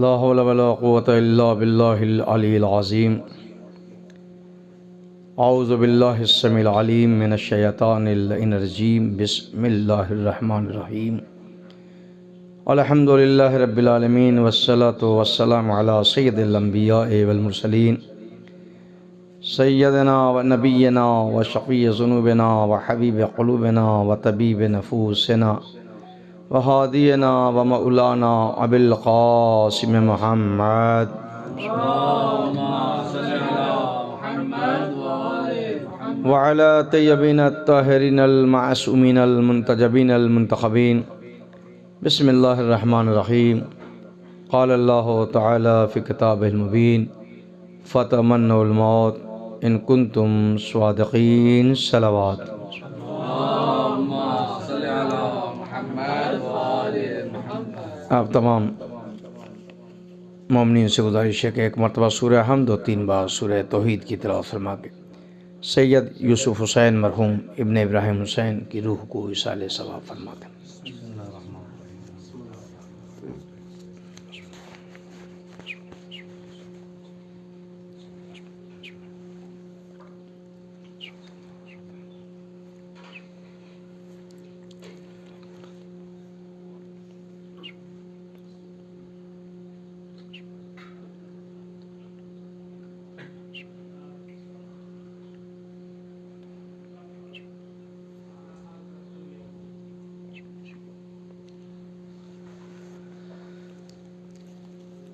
لا حول ولا قوة إلا بالله العلي العظيم اعوذ باللہ السمیع العلیم من الشیطان اللعین الرجیم بسم اللہ الرحمن الرحیم الحمد للہ رب العالمین والصلاة والسلام علی سید الانبیاء والمرسلین سیدنا و نبینا و شفیع ذنوبنا و حبیب قلوبنا و طبیب نفوسنا و ہادینا و مولانا ابی القاسم محمد وعلى طیبین الطاہرین المعصومین المنتجبین المنتخبین بسم اللہ الرحمن الرحیم قال اللہ تعالی فی کتابہ المبین فتمنوا الموت ان کنتم صادقین صلوات۔ آپ تمام مومنین سے گزارش ہے کہ ایک مرتبہ سورہ حمد و 3 بار سورہ توحید کی تلاوت فرما کے سید یوسف حسین مرحوم ابن ابراہیم حسین کی روح کو اصالِ ثواب فرما دیں۔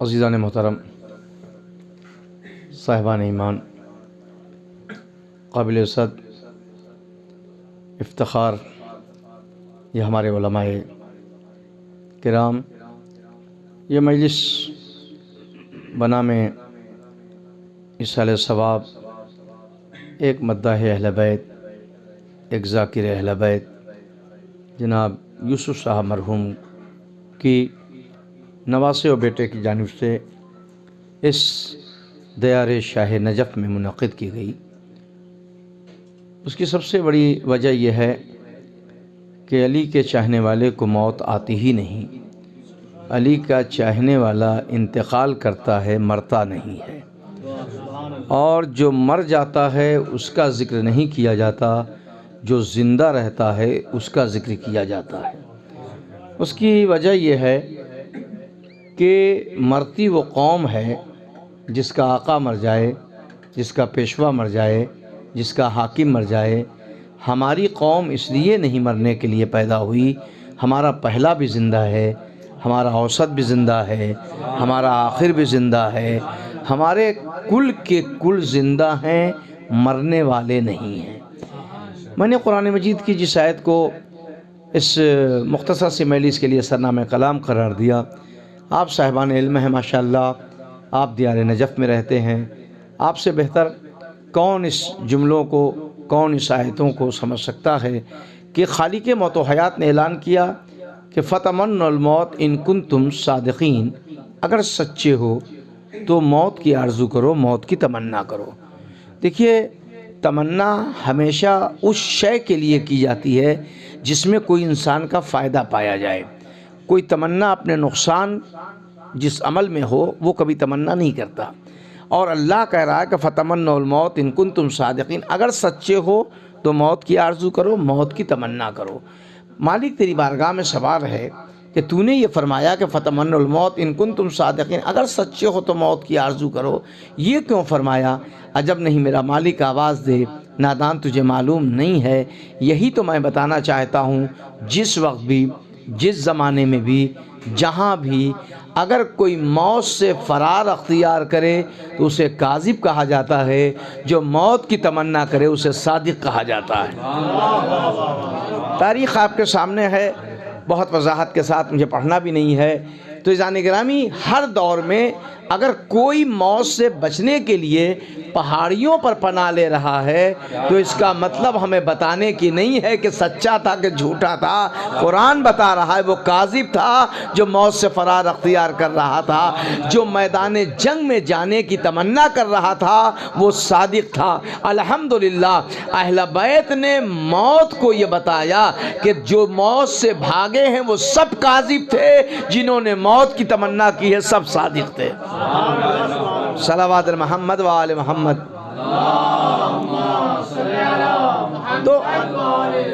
عزیزان محترم، صاحبان ایمان، قابل عزت افتخار یہ ہمارے علماء کرام، یہ مجلس بنام اصالِ ثواب، ایک مداح اہل بیت، ایک ذاکر اہل بیت جناب یوسف صاحب مرحوم کی نواسے و بیٹے کی جانب سے اس دیار شاہ نجف میں منعقد کی گئی۔ اس کی سب سے بڑی وجہ یہ ہے کہ علی کے چاہنے والے کو موت آتی ہی نہیں، علی کا چاہنے والا انتقال کرتا ہے، مرتا نہیں ہے، اور جو مر جاتا ہے اس کا ذکر نہیں کیا جاتا، جو زندہ رہتا ہے اس کا ذکر کیا جاتا ہے۔ اس کی وجہ یہ ہے کہ مرتی وہ قوم ہے جس کا آقا مر جائے، جس کا پیشوا مر جائے، جس کا حاکم مر جائے۔ ہماری قوم اس لیے نہیں مرنے کے لیے پیدا ہوئی، ہمارا پہلا بھی زندہ ہے، ہمارا اوسط بھی زندہ ہے، ہمارا آخر بھی زندہ ہے، ہمارے کل کے کل زندہ ہیں، مرنے والے نہیں ہیں۔ میں نے قرآن مجید کی جس آیت کو اس مختصر سی مجلس کے لیے سرنامہ کلام قرار دیا، آپ صاحبان علم ہیں ماشاءاللہ، آپ دیار نجف میں رہتے ہیں، آپ سے بہتر کون اس جملوں کو، کون اس آیتوں کو سمجھ سکتا ہے کہ خالق موت و حیات نے اعلان کیا کہ فتمنوا الموت ان کنتم صادقین، اگر سچے ہو تو موت کی آرزو کرو، موت کی تمنا کرو۔ دیکھیے، تمنا ہمیشہ اس شے کے لیے کی جاتی ہے جس میں کوئی انسان کا فائدہ پایا جائے۔ کوئی تمنا اپنے نقصان جس عمل میں ہو وہ کبھی تمنا نہیں کرتا، اور اللہ کہہ رہا ہے کہ فتمنوا الموت ان کنتم صادقین، اگر سچے ہو تو موت کی آرزو کرو، موت کی تمنا کرو۔ مالک تیری بارگاہ میں سوال ہے کہ تو نے یہ فرمایا کہ فتمنوا الموت ان کنتم صادقین، اگر سچے ہو تو موت کی آرزو کرو، یہ کیوں فرمایا؟ عجب نہیں میرا مالک آواز دے، نادان تجھے معلوم نہیں ہے۔ یہی تو میں بتانا چاہتا ہوں، جس وقت بھی، جس زمانے میں بھی، جہاں بھی اگر کوئی موت سے فرار اختیار کرے تو اسے کاذب کہا جاتا ہے، جو موت کی تمنا کرے اسے صادق کہا جاتا ہے۔ تاریخ آپ کے سامنے ہے، بہت وضاحت کے ساتھ، مجھے پڑھنا بھی نہیں ہے۔ تو عزیزان گرامی، ہر دور میں اگر کوئی موت سے بچنے کے لیے پہاڑیوں پر پناہ لے رہا ہے تو اس کا مطلب ہمیں بتانے کی نہیں ہے کہ سچا تھا کہ جھوٹا تھا. قرآن بتا رہا ہے وہ کاذب تھا جو موت سے فرار اختیار کر رہا تھا. جو میدان جنگ میں جانے کی تمنا کر رہا تھا وہ صادق تھا. الحمدللہ اہل بیت نے موت کو یہ بتایا کہ جو موت سے بھاگے ہیں وہ سب کاذب تھے، جنہوں نے موت کی تمنا کی ہے سب صادق تھے. صلوات محمد و آل محمد. تو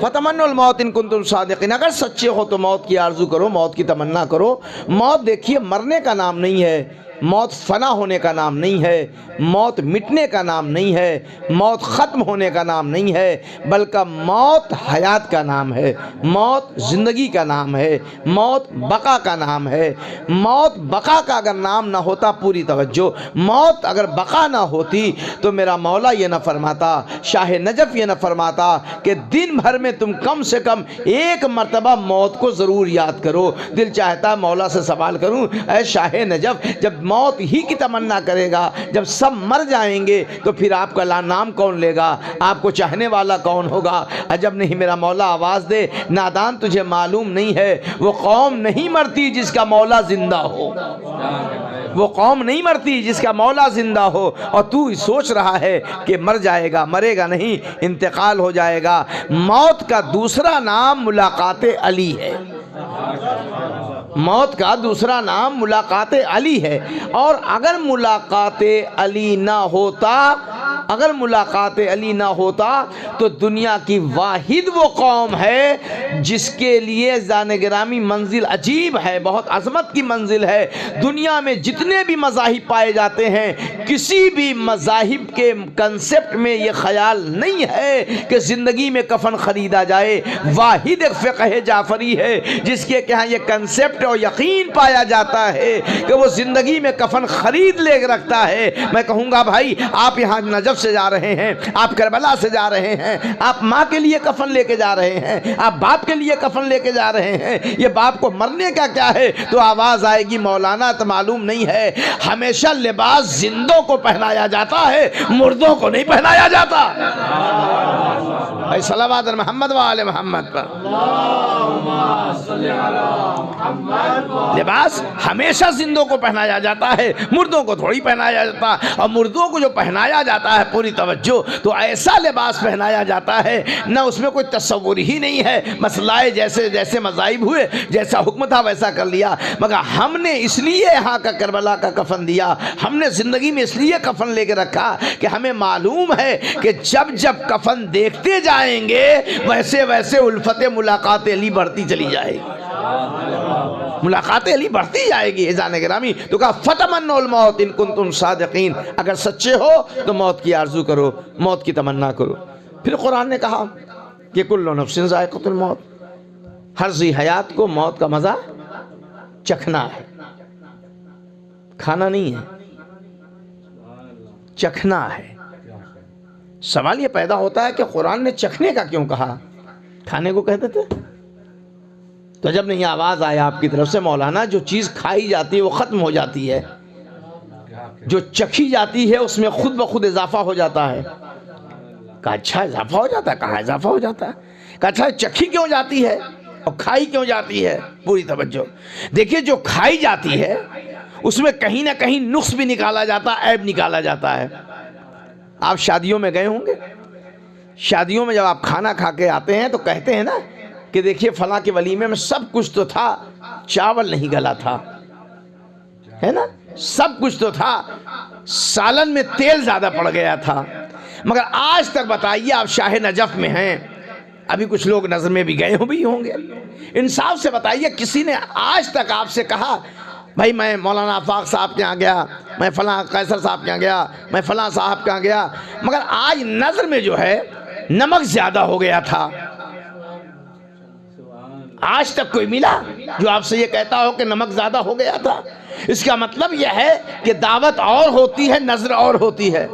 فتمنوا الموت ان کنتم صادقین، اگر سچے ہو تو موت کی آرزو کرو، موت کی تمنا کرو. موت دیکھیے مرنے کا نام نہیں ہے، موت فنا ہونے کا نام نہیں ہے، موت مٹنے کا نام نہیں ہے، موت ختم ہونے کا نام نہیں ہے، بلکہ موت حیات کا نام ہے، موت زندگی کا نام ہے، موت بقا کا نام ہے. موت بقا کا اگر نام نہ ہوتا، پوری توجہ، موت اگر بقا نہ ہوتی تو میرا مولا یہ نہ فرماتا، شاہ نجف یہ نہ فرماتا کہ دن بھر میں تم کم سے کم ایک مرتبہ موت کو ضرور یاد کرو. دل چاہتا ہے مولا سے سوال کروں، اے شاہ نجف، جب موت ہی کی تمنا کرے گا، جب سب مر جائیں گے تو پھر آپ کا نام کون لے گا؟ آپ کو چاہنے والا کون ہوگا؟ عجب نہیں میرا مولا آواز دے، نادان تجھے معلوم نہیں ہے وہ قوم نہیں مرتی جس کا مولا زندہ ہو. وہ قوم نہیں مرتی جس کا مولا زندہ ہو، اور تو سوچ رہا ہے کہ مر جائے گا. مرے گا نہیں، انتقال ہو جائے گا. موت کا دوسرا نام ملاقات علی ہے. موت کا دوسرا نام ملاقات علی ہے. اور اگر ملاقات علی نہ ہوتا، اگر ملاقات علی نہ ہوتا تو دنیا کی واحد وہ قوم ہے جس کے لیے زان گرامی منزل عجیب ہے، بہت عظمت کی منزل ہے. دنیا میں جتنے بھی مذاہب پائے جاتے ہیں، کسی بھی مذاہب کے کنسپٹ میں یہ خیال نہیں ہے کہ زندگی میں کفن خریدا جائے. واحد ایک فقہ جعفری ہے جس کے یہاں یہ کنسپٹ اور یقین پایا جاتا ہے کہ وہ زندگی میں کفن خرید لے رکھتا ہے. میں کہوں گا بھائی آپ یہاں نجف سے جا رہے ہیں، آپ کربلا سے جا رہے ہیں، آپ ماں کے لیے کفن لے کے جا رہے ہیں، آپ باپ کے لیے کفن لے کے جا رہے ہیں. یہ باپ کو مرنے کا کیا ہے؟ تو آواز آئے گی مولانا تو معلوم نہیں ہے، ہمیشہ لباس زندوں کو پہنایا جاتا ہے، مردوں کو نہیں پہنایا جاتا. صلوات محمد و آل محمد پر. لباس ہمیشہ زندوں کو پہنایا جاتا ہے، مردوں کو تھوڑی پہنایا جاتا. اور مردوں کو جو پہنایا جاتا ہے، پوری توجہ، تو ایسا لباس پہنایا جاتا ہے نہ اس میں کوئی تصور ہی نہیں ہے. مسئلہ جیسے جیسے مذاہب ہوئے، جیسا حکم تھا ویسا کر لیا. مگر ہم نے اس لیے یہاں کا کربلا کا کفن دیا، ہم نے زندگی میں اس لیے کفن لے کے رکھا کہ ہمیں معلوم ہے کہ جب جب کفن دیکھتے جائیں گے ویسے ویسے الفت ملاقات علی بڑھتی چلی جائے گی، ملاقات علی بڑھتی جائے گی. اذان گرامی تو کہا فتمنوا الموت ان کنتم صادقین، اگر سچے ہو تو موت کی آرزو کرو، موت کی تمنا کرو. پھر قرآن نے کہا کہ کل نفس ذائقۃ الموت، ہر ذی حیات کو موت کا مزہ چکھنا ہے، کھانا نہیں ہے، چکھنا ہے. سوال یہ پیدا ہوتا ہے کہ قرآن نے چکھنے کا کیوں کہا؟ کھانے کو کہتے تھے. تو جب نہیں آواز آیا آپ کی طرف سے مولانا جو چیز کھائی جاتی ہے وہ ختم ہو جاتی ہے، جو چکھی جاتی ہے اس میں خود بخود اضافہ ہو جاتا ہے. کہا اچھا اضافہ ہو جاتا ہے؟ کہاں اضافہ ہو جاتا ہے؟ کہا اچھا چکھی کیوں جاتی ہے اور کھائی کیوں جاتی ہے؟ پوری توجہ دیکھیے، جو کھائی جاتی ہے اس میں کہیں نہ کہیں نقص بھی نکالا جاتا ہے، عیب نکالا جاتا ہے. آپ شادیوں میں گئے ہوں گے، شادیوں میں جب آپ کھانا کھا کے آتے ہیں تو کہتے ہیں نا کہ دیکھیے فلاں کے ولیمے میں سب کچھ تو تھا، چاول نہیں گلا تھا، ہے نا، سب کچھ تو تھا، سالن میں تیل زیادہ پڑ گیا تھا. مگر آج تک بتائیے، آپ شاہ نجف میں ہیں، ابھی کچھ لوگ نظر میں بھی گئے بھی ہوں گے، انصاف سے بتائیے کسی نے آج تک آپ سے کہا بھائی میں مولانا آفاق صاحب کے یہاں گیا، میں فلاں قیصر صاحب کے یہاں گیا، میں فلاں صاحب کے یہاں گیا، مگر آج نظر میں جو ہے نمک زیادہ ہو گیا تھا؟ آج تک کوئی ملا جو آپ سے یہ کہتا ہو کہ نمک زیادہ ہو گیا تھا؟ اس کا مطلب یہ ہے کہ دعوت اور ہوتی ہے، نظر اور ہوتی ہے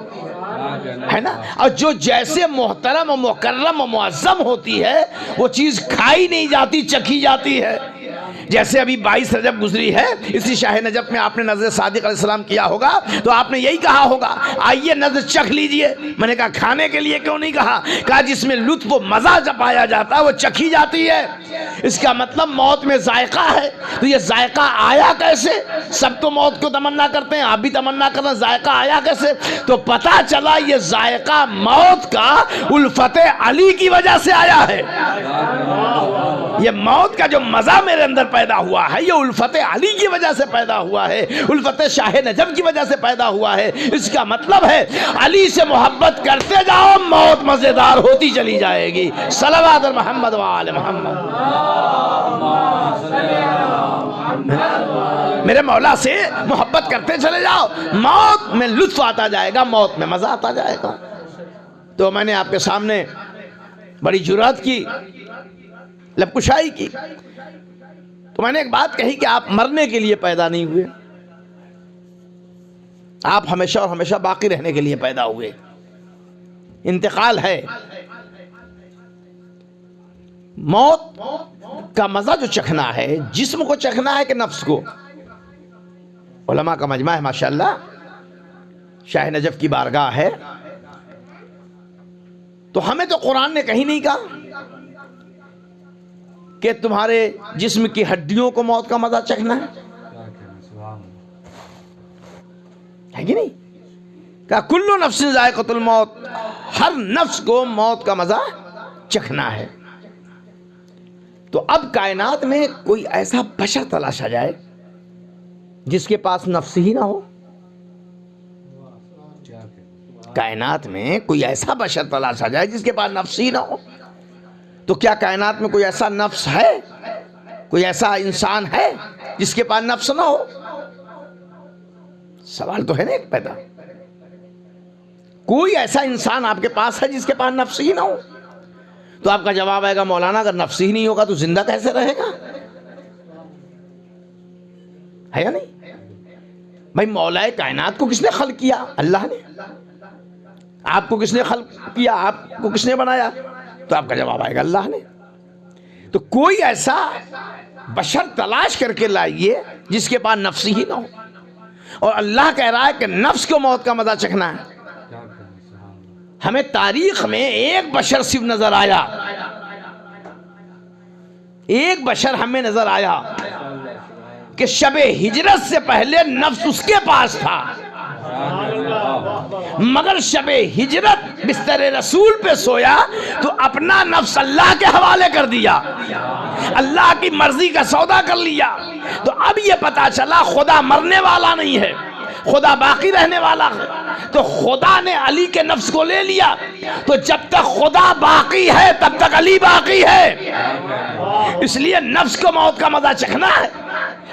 نا. اور جو جیسے محترم و مکرم و معظم ہوتی ہے وہ چیز کھائی نہیں جاتی، چکھی جاتی ہے. جیسے ابھی 22 رجب گزری ہے، اسی شاہ نجف میں آپ نے نذر صادق علیہ السلام کیا ہوگا، تو آپ نے یہی کہا ہوگا آئیے نذر چکھ لیجئے۔ میں نے کہا کھانے کے لیے کیوں نہیں کہا؟ کہا جس میں لطف و مزہ جب پایا جاتا ہے وہ چکھی جاتی ہے۔ اس کا مطلب موت میں ذائقہ ہے، تو یہ ذائقہ آیا کیسے؟ سب تو موت کو تمنا کرتے ہیں، آپ بھی تمنا کرتے ہیں، ذائقہ آیا کیسے؟ تو پتہ چلا یہ ذائقہ موت کا الفت علی کی وجہ سے آیا ہے۔ یہ موت کا جو مزہ میرے اندر پیدا ہوا ہے یہ الفت علی کی وجہ سے پیدا ہوا ہے، الفت شاہ نجف کی وجہ سے پیدا ہوا ہے۔ اس کا مطلب ہے علی سے محبت کرتے جاؤ، موت مزیدار ہوتی چلی جائے گی۔ صلوات محمد و آل محمد۔ میرے مولا سے محبت کرتے چلے جاؤ، موت میں لطف آتا جائے گا، موت میں مزہ آتا جائے گا۔ تو میں نے آپ کے سامنے بڑی جرات کی، لب کشائی کی، تو میں نے ایک بات کہی کہ آپ مرنے کے لیے پیدا نہیں ہوئے، آپ ہمیشہ اور ہمیشہ باقی رہنے کے لیے پیدا ہوئے۔ انتقال ہے، موت کا مزہ جو چکھنا ہے، جسم کو چکھنا ہے کہ نفس کو؟ علماء کا مجمع ہے ماشاءاللہ، شاہ نجف کی بارگاہ ہے، تو ہمیں تو قرآن نے کہیں نہیں کہا کہ تمہارے جسم کی ہڈیوں کو موت کا مزہ چکھنا ہے کہ نہیں؟ کہا کلو نفس ذائقۃ الموت، ہر نفس کو موت کا مزہ چکھنا ہے۔ تو اب کائنات میں کوئی ایسا بشر تلاشا جائے جس کے پاس نفس ہی نہ ہو۔ کائنات میں کوئی ایسا بشر تلاشا جائے جس کے پاس نفس ہی نہ ہو۔ تو کیا کائنات میں کوئی ایسا نفس ہے، کوئی ایسا انسان ہے جس کے پاس نفس نہ ہو؟ سوال تو ہے نا ایک پیدا، کوئی ایسا انسان آپ کے پاس ہے جس کے پاس نفس ہی نہ ہو؟ تو آپ کا جواب آئے گا مولانا اگر نفس ہی نہیں ہوگا تو زندہ کیسے رہے گا؟ ہے یا نہیں؟ بھائی مولا کائنات کو کس نے خلق کیا؟ اللہ نے۔ آپ کو کس نے خلق کیا؟ آپ کو کس نے بنایا؟ تو آپ کا جواب آئے گا اللہ نے۔ تو کوئی ایسا بشر تلاش کر کے لائیے جس کے پاس نفس ہی نہ ہو، اور اللہ کہہ رہا ہے کہ نفس کو موت کا مزہ چکھنا ہے۔ ہمیں تاریخ میں ایک بشر صرف نظر آیا، ایک بشر ہمیں نظر آیا کہ شب ہجرت سے پہلے نفس اس کے پاس تھا، مگر شب ہجرت بستر رسول پہ سویا تو اپنا نفس اللہ کے حوالے کر دیا، اللہ کی مرضی کا سودا کر لیا۔ تو اب یہ پتا چلا خدا مرنے والا نہیں ہے، خدا باقی رہنے والا ہے۔ تو خدا نے علی کے نفس کو لے لیا، تو جب تک خدا باقی ہے تب تک علی باقی ہے۔ اس لیے نفس کو موت کا مزہ چکھنا ہے،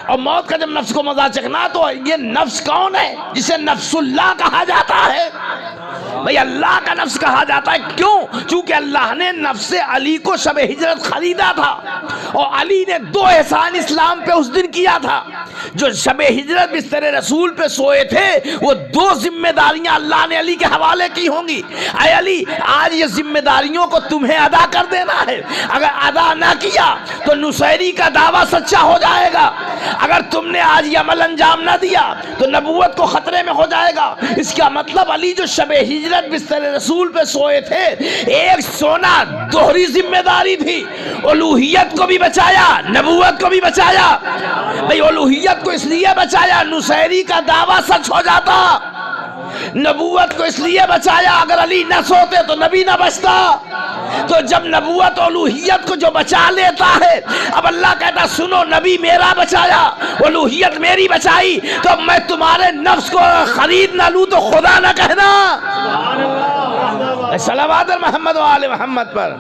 اور موت کا جب نفس کو مزہ چکھنا تو یہ نفس کون ہے؟ جسے نفس اللہ کہا جاتا ہے۔ بھئی اللہ کا نفس کہا جاتا ہے، کیوں؟ چونکہ اللہ نے نفس علی کو شب ہجرت خریدا تھا، اور علی نے 2 احسان اسلام پہ اس دن کیا تھا۔ جو شب ہجرت بستر رسول پہ سوئے تھے وہ 2 ذمہ داریاں اللہ نے علی کے حوالے کی ہوں گی۔ اے علی، آج یہ ذمہ داریوں کو تمہیں ادا کر دینا ہے، اگر ادا نہ کیا تو نصیری کا دعویٰ سچا ہو جائے گا، اگر تم نے آج یہ عمل انجام نہ دیا تو نبوت کو خطرے میں ہو جائے گا۔ اس کا مطلب علی جو شب ہجرت بستر رسول پہ سوئے تھے، ایک سونا دوہری ذمہ داری تھی، الوہیت کو بھی بچایا، نبوت کو بھی بچایا۔ بھئی الوہیت کو اس لیے بچایا نصیری کا دعویٰ سچ ہو جاتا، نبوت کو اس لیے بچایا اگر علی نہ سوتے تو نبی نہ بچتا۔ تو جب نبوت الوہیت کو جو بچا لیتا ہے، اب اللہ کہتا سنو نبی میرا بچایا، الوہیت میری بچائی، تو میں تمہارے نفس کو خرید نہ لوں تو خدا نہ کہنا۔ صلوات محمد و آل محمد پر۔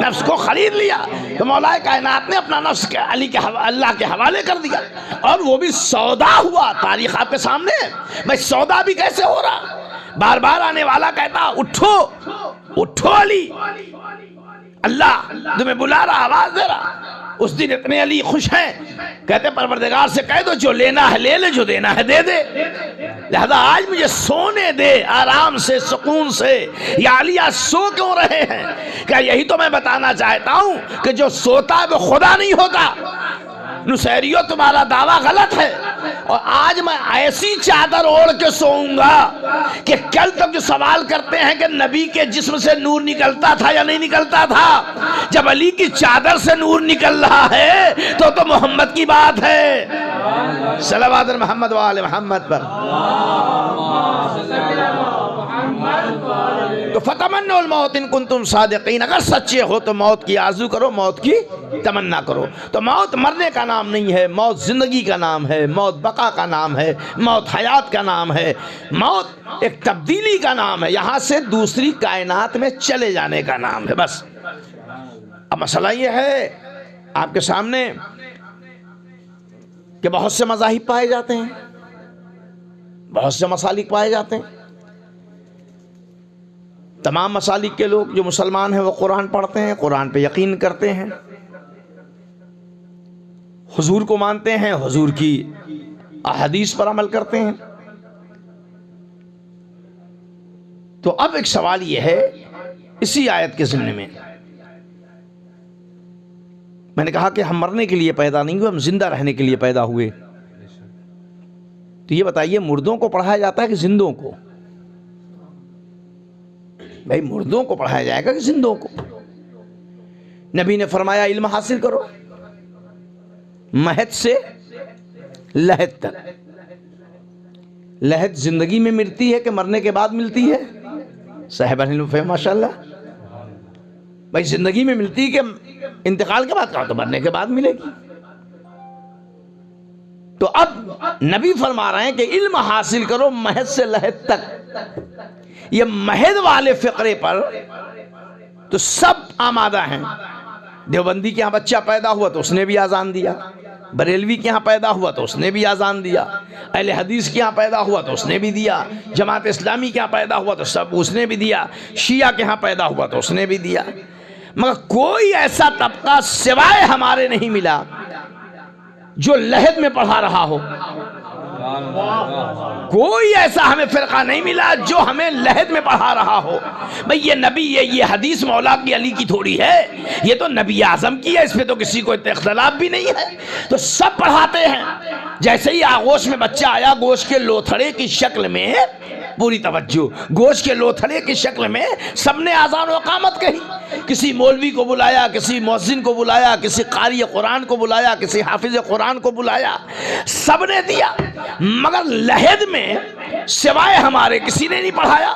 نفس کو خرید لیا تو مولا کائنات نے اپنا نفس علی کے اللہ کے حوالے کر دیا، اور وہ بھی سودا ہوا۔ تاریخ آپ کے سامنے ہے، بھائی سودا بھی کیسے ہو رہا؟ بار بار آنے والا کہتا اٹھو اٹھو علی، اللہ تمہیں بلا رہا، آواز دے رہا۔ اس دن اتنے علی خوش ہیں، کہتے پروردگار سے کہہ دو جو لینا ہے لے لے، جو دینا ہے دے دے۔ لہذا آج مجھے سونے دے آرام سے، سکون سے۔ یا علی آج سو کیوں رہے ہیں؟ کہ یہی تو میں بتانا چاہتا ہوں کہ جو سوتا ہے وہ خدا نہیں ہوتا۔ نصیریو تمہارا دعویٰ غلط ہے، اور آج میں ایسی چادر اوڑھ کے سوؤں گا کہ کل تک جو سوال کرتے ہیں کہ نبی کے جسم سے نور نکلتا تھا یا نہیں نکلتا تھا، جب علی کی چادر سے نور نکل رہا ہے تو محمد کی بات ہے۔ صلوات محمد وآل محمد پر۔ تو فتمنوا الموت ان کنتم صادقین، اگر سچے ہو تو موت کی آرزو کرو، موت کی تمنا کرو۔ تو موت مرنے کا نام نہیں ہے، موت زندگی کا نام ہے، موت بقا کا نام ہے، موت حیات کا نام ہے، موت ایک تبدیلی کا نام ہے، یہاں سے دوسری کائنات میں چلے جانے کا نام ہے، بس۔ اب مسئلہ یہ ہے آپ کے سامنے کہ بہت سے مذاہب پائے جاتے ہیں، بہت سے مسالک پائے جاتے ہیں۔ تمام مسالک کے لوگ جو مسلمان ہیں وہ قرآن پڑھتے ہیں، قرآن پہ یقین کرتے ہیں، حضور کو مانتے ہیں، حضور کی احادیث پر عمل کرتے ہیں۔ تو اب ایک سوال یہ ہے اسی آیت کے ضمن میں نے کہا کہ ہم مرنے کے لیے پیدا نہیں ہوئے، ہم زندہ رہنے کے لیے پیدا ہوئے۔ تو یہ بتائیے مردوں کو پڑھایا جاتا ہے کہ زندوں کو؟ بھائی مردوں کو پڑھایا جائے گا کہ زندوں کو؟ نبی نے فرمایا علم حاصل کرو مہد سے لحد تک۔ لحد زندگی میں ملتی ہے کہ مرنے کے بعد ملتی ہے؟ صاحبان علم فہم ماشاء اللہ۔ بھائی زندگی میں ملتی ہے کہ انتقال کے بعد؟ کہا تو مرنے کے بعد ملے گی۔ تو اب نبی فرما رہے ہیں کہ علم حاصل کرو مہد سے لحد تک۔ یہ مہد والے فقرے پر تو سب آمادہ ہیں۔ دیوبندی کے ہاں بچہ پیدا ہوا تو اس نے بھی اذان دیا، بریلوی کے ہاں پیدا ہوا تو اس نے بھی اذان دیا، اہل حدیث کے ہاں پیدا ہوا تو اس نے بھی دیا، جماعت اسلامی کے ہاں پیدا ہوا تو سب اس نے بھی دیا، شیعہ کے ہاں پیدا ہوا تو اس نے بھی دیا۔ مگر کوئی ایسا طبقہ سوائے ہمارے نہیں ملا جو لحد میں پڑھا رہا ہو۔ کوئی ایسا ہمیں فرقہ نہیں ملا جو ہمیں لحد میں پڑھا رہا ہو۔ بھئی یہ نبی یہ حدیث مولا کی علی کی تھوڑی ہے، یہ تو نبی اعظم کی ہے، اس پہ تو کسی کو اختلاف بھی نہیں ہے۔ تو سب پڑھاتے ہیں۔ جیسے ہی آغوش میں بچہ آیا گوشت کے لوتھڑے کی شکل میں، پوری توجہ، گوشت کے لوتھڑے کی شکل میں سب نے اذان و اقامت کہی۔ کسی مولوی کو بلایا، کسی مؤذن کو بلایا، کسی قاری قرآن کو بلایا، کسی حافظ قرآن کو بلایا، سب نے دیا۔ مگر لحد میں سوائے ہمارے کسی نے نہیں پڑھایا۔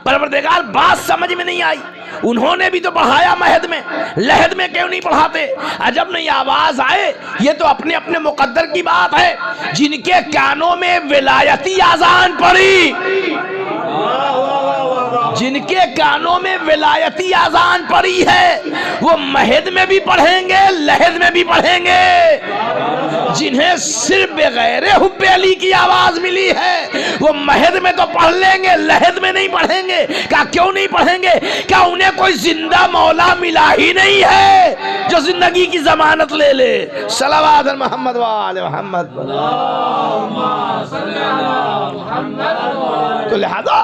پروردگار بات سمجھ میں نہیں آئی، انہوں نے بھی تو پڑھایا مہد میں، لحد میں کیوں نہیں پڑھاتے؟ عجب نہیں آواز آئے، یہ تو اپنے اپنے مقدر کی بات ہے۔ جن کے کانوں میں ولایتی اذان پڑی، جن کے کانوں میں ولایتی اذان پڑی ہے وہ مہد میں بھی پڑھیں گے، لحد میں بھی پڑھیں گے۔ جنہیں صرف بغیر حب علی کی آواز ملی ہے وہ مہد میں تو پڑھ لیں گے، لحد میں نہیں پڑھیں گے۔ کیا کیوں نہیں پڑھیں گے؟ کیا انہیں کوئی زندہ مولا ملا ہی نہیں ہے جو زندگی کی ضمانت لے لے؟ صلوات محمد وآل محمد۔ تو لہذا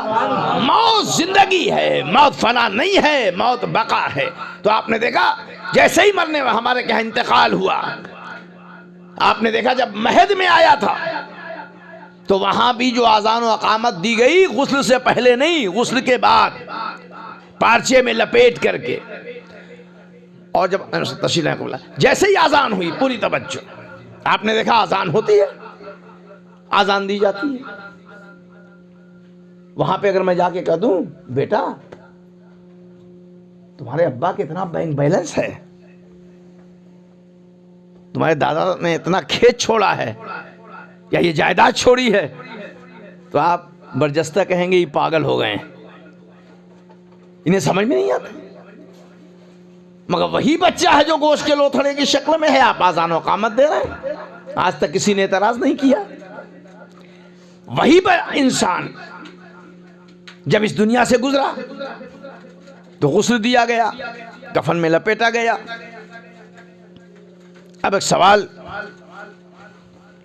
موت زندگی ہے، موت فنا نہیں ہے، موت بقا ہے۔ تو آپ نے دیکھا جیسے ہی مرنے میں ہمارے کہاں انتقال ہوا، آپ نے دیکھا جب مہد میں آیا تھا تو وہاں بھی جو اذان و اقامت دی گئی غسل سے پہلے نہیں، غسل کے بعد پارچے میں لپیٹ کر کے، اور جب تشریح کو بولا جیسے ہی اذان ہوئی پوری توجہ، آپ نے دیکھا اذان ہوتی ہے، اذان دی جاتی ہے۔ وہاں پہ اگر میں جا کے کہہ دوں بیٹا تمہارے ابا کے اتنا بینک بیلنس ہے، تمہارے دادا نے اتنا کھیت چھوڑا ہے یا یہ جائیداد چھوڑی ہے، تو آپ برجستہ کہیں گے یہ پاگل ہو گئے ہیں، انہیں سمجھ میں نہیں آتا۔ مگر وہی بچہ ہے جو گوشت کے لوتھڑے کی شکل میں ہے، آپ اذان و اقامت دے رہے ہیں، آج تک کسی نے اعتراض نہیں کیا۔ وہی انسان جب اس دنیا سے گزرا تو غسل دیا گیا، کفن میں لپیٹا گیا۔ اب ایک سوال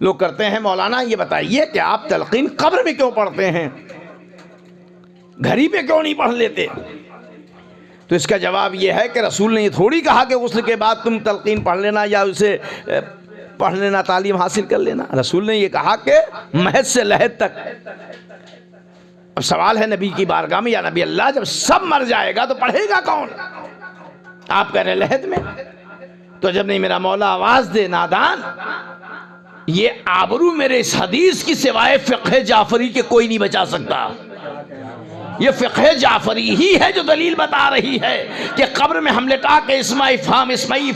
لوگ کرتے ہیں مولانا یہ بتائیے کہ آپ تلقین قبر میں کیوں پڑھتے ہیں، گھڑی پہ کیوں نہیں پڑھ لیتے؟ تو اس کا جواب یہ ہے کہ رسول نے یہ تھوڑی کہا کہ غسل کے بعد تم تلقین پڑھ لینا یا اسے پڑھ لینا، تعلیم حاصل کر لینا۔ رسول نے یہ کہا کہ مہد سے لحد تک۔ اب سوال ہے نبی کی بارگاہ میں، یا نبی اللہ جب سب مر جائے گا تو پڑھے گا کون؟ آپ کہہ رہے لحد میں، تو جب نہیں میرا مولا آواز دے نادان، یہ آبرو میرے اس حدیث کی سوائے فقہ جعفری کے کوئی نہیں بچا سکتا۔ یہ فقہ جعفری ہی ہے جو دلیل بتا رہی ہے کہ قبر میں ہم لٹا کے اسمائی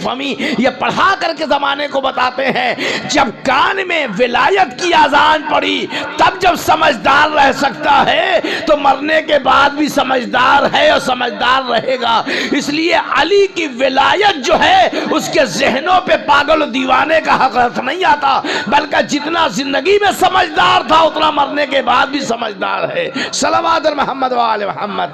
فہمی یہ پڑھا کر کے زمانے کو بتاتے ہیں جب کان میں ولایت کی اذان پڑی تب جب سمجھدار رہ سکتا ہے تو مرنے کے بعد بھی سمجھدار ہے اور سمجھدار رہے گا۔ اس لیے علی کی ولایت جو ہے اس کے ذہنوں پہ پاگل و دیوانے کا حق نہیں آتا، بلکہ جتنا زندگی میں سمجھدار تھا اتنا مرنے کے بعد بھی سمجھدار ہے۔ صلوات محمد وآل محمد۔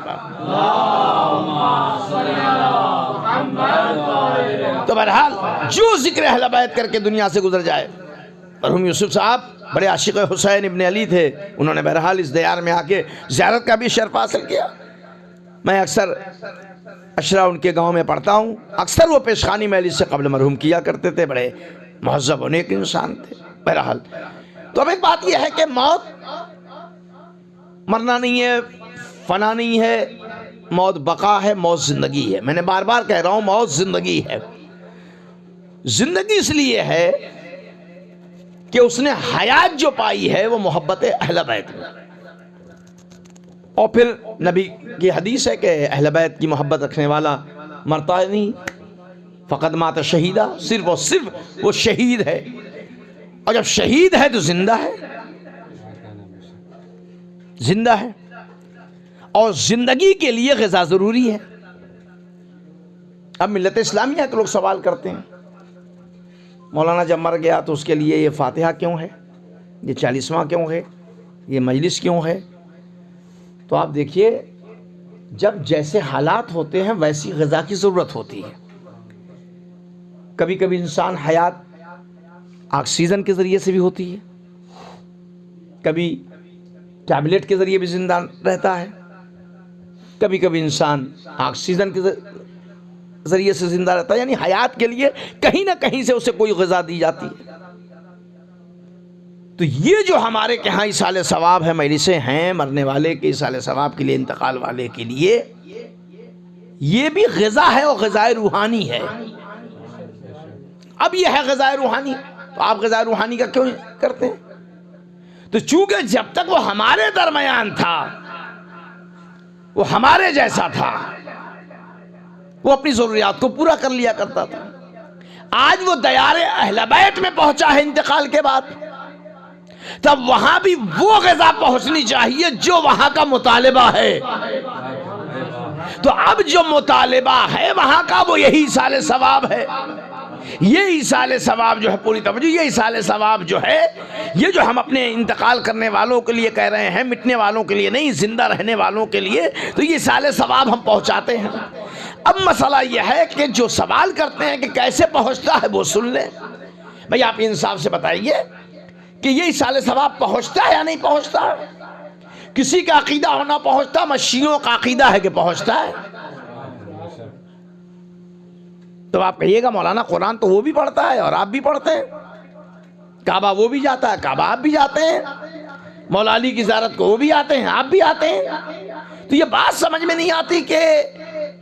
تو بہرحال جو ذکر اہل بیت کر کے دنیا سے گزر جائے، مرحوم یوسف صاحب بڑے عاشق حسین ابن علی تھے، انہوں نے بہرحال اس دیار میں آ کے زیارت کا بھی شرف حاصل کیا۔ میں اکثر اشرا ان کے گاؤں میں پڑھتا ہوں، اکثر وہ پیشخانی مجلس سے قبل مرحوم کیا کرتے تھے، بڑے مہذب و نیک انسان تھے۔ بہرحال تو اب ایک بات یہ ہے کہ موت مرنا نہیں ہے، فنا نہیں ہے، موت بقا ہے، موت زندگی ہے۔ میں نے بار بار کہہ رہا ہوں موت زندگی ہے۔ زندگی اس لیے ہے کہ اس نے حیات جو پائی ہے وہ محبت اہل بیت میں، اور پھر نبی کی حدیث ہے کہ اہل بیت کی محبت رکھنے والا مرتا نہیں، فقط مات شہیدہ، صرف اور صرف وہ شہید ہے، اور جب شہید ہے تو زندہ ہے، زندہ ہے، اور زندگی کے لیے غذا ضروری ہے۔ اب ملت اسلامیہ کے لوگ سوال کرتے ہیں مولانا جب مر گیا تو اس کے لیے یہ فاتحہ کیوں ہے، یہ 40واں کیوں ہے، یہ مجلس کیوں ہے؟ تو آپ دیکھیے جب جیسے حالات ہوتے ہیں ویسی غذا کی ضرورت ہوتی ہے۔ کبھی کبھی انسان حیات آکسیجن کے ذریعے سے بھی ہوتی ہے، کبھی ٹیبلٹ کے ذریعے بھی زندہ رہتا ہے، کبھی کبھی انسان آکسیجن کے ذریعے سے زندہ رہتا ہے، یعنی حیات کے لیے کہیں نہ کہیں سے اسے کوئی غذا دی جاتی ہے۔ تو یہ جو ہمارے کے ہاں ایصال ثواب ہے، مجلسیں ہیں مرنے والے کے ایصال ثواب کے لیے، انتقال والے کے لیے، یہ بھی غذا ہے اور غذائے روحانی ہے۔ اب یہ ہے غذائے روحانی، تو آپ غذائے روحانی کا کیوں کرتے ہیں؟ تو چونکہ جب تک وہ ہمارے درمیان تھا، وہ ہمارے جیسا تھا، وہ اپنی ضروریات کو پورا کر لیا کرتا تھا۔ آج وہ دیار اہل بیت میں پہنچا ہے انتقال کے بعد، تب وہاں بھی وہ غذا پہنچنی چاہیے جو وہاں کا مطالبہ ہے۔ تو اب جو مطالبہ ہے وہاں کا وہ یہی ایصال ثواب ہے۔ یہ ایصال ثواب جو ہے، پوری توجہ، یہ ایصال ثواب جو ہے، یہ جو ہم اپنے انتقال کرنے والوں کے لیے کہہ رہے ہیں، مٹنے والوں کے لیے نہیں، زندہ رہنے والوں کے لیے، تو یہ ایصال ثواب ہم پہنچاتے ہیں۔ اب مسئلہ یہ ہے کہ جو سوال کرتے ہیں کہ کیسے پہنچتا ہے وہ سن لیں۔ بھئی آپ انصاف سے بتائیے کہ یہ ایصال ثواب پہنچتا ہے یا نہیں پہنچتا؟ کسی کا عقیدہ ہونا پہنچتا، مشیعوں کا عقیدہ ہے کہ پہنچتا ہے۔ تو آپ کہیے گا مولانا قرآن تو وہ بھی پڑھتا ہے اور آپ بھی پڑھتے ہیں، کعبہ وہ بھی جاتا ہے، کعبہ آپ بھی جاتے ہیں، مولا علی کی زیارت کو وہ بھی آتے ہیں، آپ بھی آتے ہیں، تو یہ بات سمجھ میں نہیں آتی کہ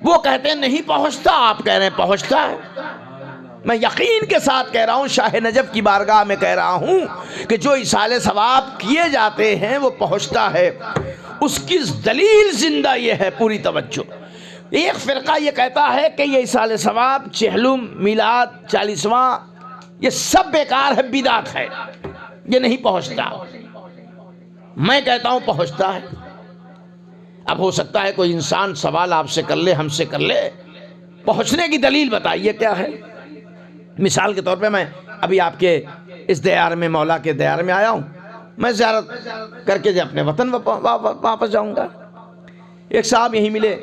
وہ کہتے ہیں نہیں پہنچتا، آپ کہہ رہے ہیں پہنچتا ہے۔ میں یقین کے ساتھ کہہ رہا ہوں، شاہ نجف کی بارگاہ میں کہہ رہا ہوں کہ جو ایصال ثواب کیے جاتے ہیں وہ پہنچتا ہے۔ اس کی دلیل زندہ یہ ہے، پوری توجہ۔ ایک فرقہ یہ کہتا ہے کہ یہ ایصال ثواب، چہلم، میلاد، 40واں، یہ سب بیکار ہے، بدعت ہے، یہ نہیں پہنچتا۔ میں کہتا ہوں پہنچتا ہے۔ اب ہو سکتا ہے کوئی انسان سوال آپ سے کر لے، ہم سے کر لے، پہنچنے کی دلیل بتائیے کیا ہے۔ مثال کے طور پہ میں ابھی آپ کے اس دیار میں، مولا کے دیار میں آیا ہوں، میں زیارت کر کے اپنے وطن واپس جاؤں گا۔ ایک صاحب یہیں ملے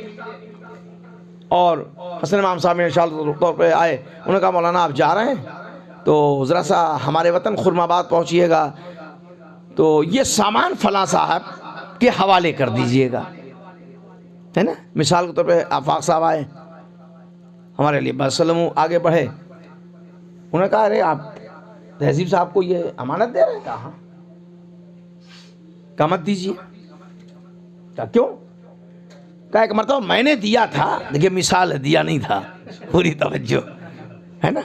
اور حسن امام صاحب میں انشاءاللہ طور پہ آئے، انہوں نے کہا مولانا آپ جا رہے ہیں؟ تو ذرا سا ہمارے وطن خرم آباد پہنچیے گا تو یہ سامان فلاں صاحب کے حوالے کر دیجئے گا، ہے نا. مثال کے طور پہ آفاق صاحب آئے، ہمارے لیے وسلم آگے بڑھے، انہوں نے کہا ارے آپ تہذیب صاحب کو یہ امانت دے رہے ہیں؟ کہا کہ مت دیجیے. کہا کیوں؟ کہا ایک مرتبہ میں نے دیا تھا، دیکھیے مثال ہے، دیا نہیں تھا، پوری توجہ ہے نا.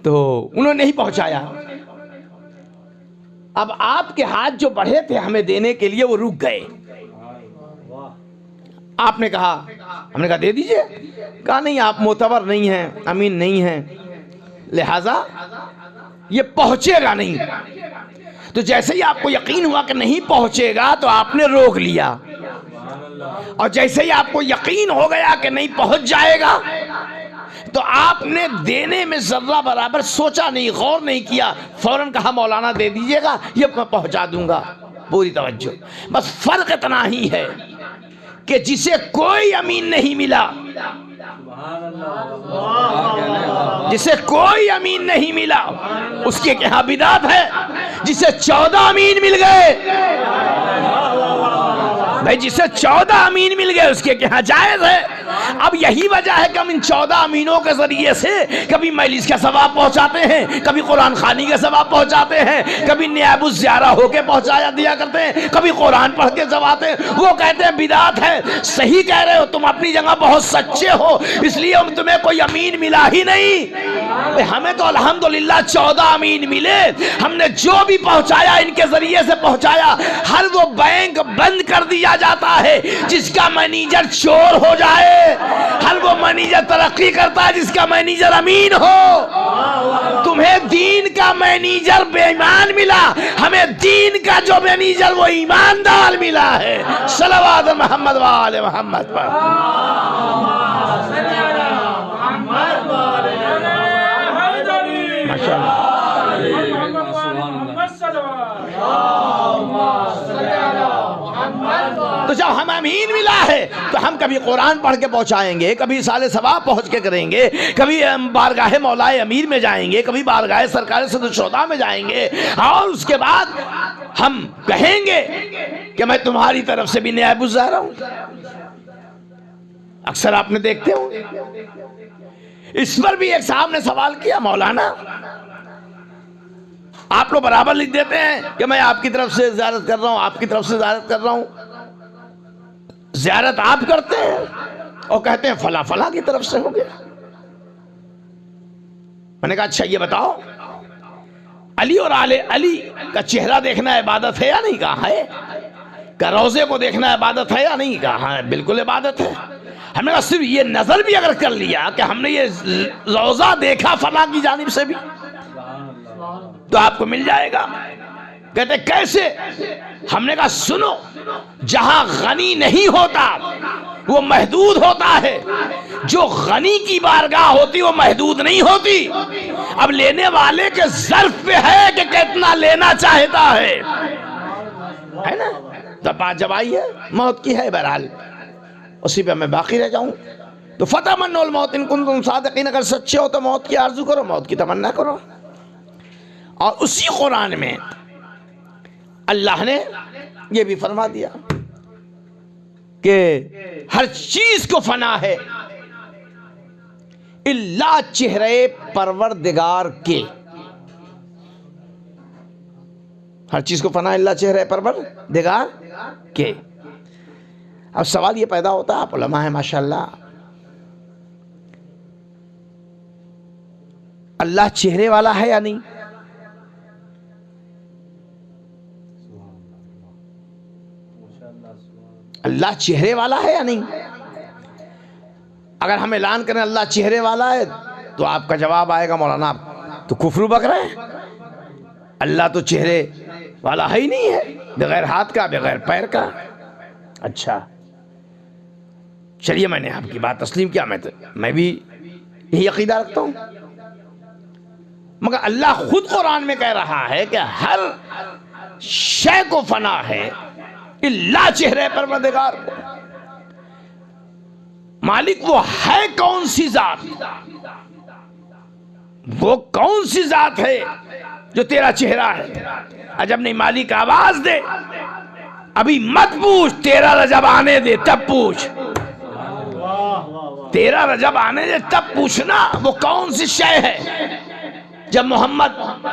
تو انہوں نے نہیں پہنچایا. اب آپ کے ہاتھ جو بڑھے تھے ہمیں دینے کے لیے وہ رک گئے. آپ نے کہا، ہم نے کہا دے دیجئے. کہا نہیں آپ معتبر نہیں ہیں، امین نہیں ہیں، لہذا یہ پہنچے گا نہیں. تو جیسے ہی آپ کو یقین ہوا کہ نہیں پہنچے گا تو آپ نے روک لیا، اور جیسے ہی آپ کو یقین ہو گیا کہ نہیں پہنچ جائے گا تو آپ نے دینے میں ذرہ برابر سوچا نہیں، غور نہیں کیا، فوراً کہا مولانا دے دیجئے گا، یہ میں پہنچا دوں گا. پوری توجہ. بس فرق اتنا ہی ہے کہ جسے کوئی امین نہیں ملا، جسے کوئی امین نہیں ملا اس کے کہاں بدعت ہے. جسے 14 امین مل گئے، بھائی جسے 14 امین مل گئے اس کے کہاں جائز ہے. اب یہی وجہ ہے کہ ہم ان 14 امینوں کے ذریعے سے کبھی مجلس کا ثواب پہنچاتے ہیں، کبھی قرآن خوانی کا ثواب پہنچاتے ہیں، کبھی نیاب الزیارہ ہو کے پہنچایا دیا کرتے ہیں، کبھی قرآن پڑھ کے جواتے ہیں. وہ کہتے ہیں بدعت ہے. صحیح کہہ رہے ہو، تم اپنی جگہ بہت سچے ہو، اس لیے تمہیں کوئی امین ملا ہی نہیں. ہمیں تو الحمدللہ 14 امین ملے. ہم نے جو بھی پہنچایا ان کے ذریعے سے پہنچایا. ہر وہ بینک بند کر دیا جاتا ہے جس کا مینیجر چور ہو جائے، ہر وہ مینیجر ترقی کرتا ہے جس کا مینیجر امین ہو. تمہیں دین کا مینیجر بے ایمان ملا، ہمیں دین کا جو مینیجر وہ ایماندار ملا ہے. صلوات محمد و آل محمد پر. تو جب ہم امین ملا ہے تو ہم کبھی قرآن پڑھ کے پہنچائیں گے، کبھی سال ثواب پہنچ کے کریں گے، کبھی بارگاہ مولائے امیر میں جائیں گے، کبھی بارگاہ سرکار صدر الشہداء میں جائیں گے، اور اس کے بعد ہم کہیں گے کہ میں تمہاری طرف سے بھی نیائب الزہرا ہوں. اکثر آپ نے دیکھتے ہو. اس پر بھی ایک صاحب نے سوال کیا، مولانا آپ لوگ برابر لکھ دیتے ہیں کہ میں آپ کی طرف سے زیارت کر رہا ہوں، آپ کی طرف سے زیارت کر رہا ہوں. زیارت آپ کرتے ہیں اور کہتے ہیں فلاں فلاں کی طرف سے ہو گیا. میں نے کہا اچھا یہ بتاؤ، علی اور آل علی کا چہرہ دیکھنا عبادت ہے یا نہیں؟ کہا ہے. کہ روزے کو دیکھنا عبادت ہے یا نہیں؟ کہا ہے بالکل عبادت ہے. ہم نے کہا صرف یہ نظر بھی اگر کر لیا کہ ہم نے یہ روزہ دیکھا فلاں کی جانب سے بھی تو آپ کو مل جائے گا. کہتے کیسے؟ ہم نے کہا سنو، جہاں غنی نہیں ہوتا وہ محدود ہوتا ہے، جو غنی کی بارگاہ ہوتی وہ محدود نہیں ہوتی. اب لینے والے کے ظرف پہ ہے کہ کتنا لینا چاہتا ہے نا. تو بات جب آئی ہے موت کی ہے، بہرحال اسی پہ میں باقی رہ جاؤں. تو فتمنوا الموت ان کنتم صادقین، اگر سچے ہو تو موت کی آرزو کرو، موت کی تمنا کرو. اور اسی قرآن میں اللہ نے یہ بھی فرما دیا کہ ہر چیز کو فنا ہے الا چہرے پروردگار کے. ہر چیز کو فنا الا چہرے پروردگار کے. اب سوال یہ پیدا ہوتا ہے، آپ علماء ہیں ماشاءاللہ، اللہ چہرے والا ہے یا نہیں؟ اللہ چہرے والا ہے یا نہیں؟ اگر ہم اعلان کریں اللہ چہرے والا ہے تو آپ کا جواب آئے گا مولانا آپ تو کفر بک رہے ہیں، اللہ تو چہرے والا ہے ہی نہیں ہے، بغیر ہاتھ کا بغیر پیر کا. اچھا چلیے میں نے آپ کی بات تسلیم کیا، میں بھی یہی عقیدہ رکھتا ہوں. مگر اللہ خود قرآن میں کہہ رہا ہے کہ ہر شے کو فنا ہے اللہ چہرے پروردگار کو. مالک وہ ہے کون سی ذات؟ وہ کون سی ذات ہے جو تیرا چہرہ ہے؟ عجب نہیں، مالک آواز دے، ابھی مت پوچھ، تیرا رجب آنے دے تب پوچھ، تیرا رجب آنے دے تب پوچھنا وہ کون سی شے ہے۔ جب محمد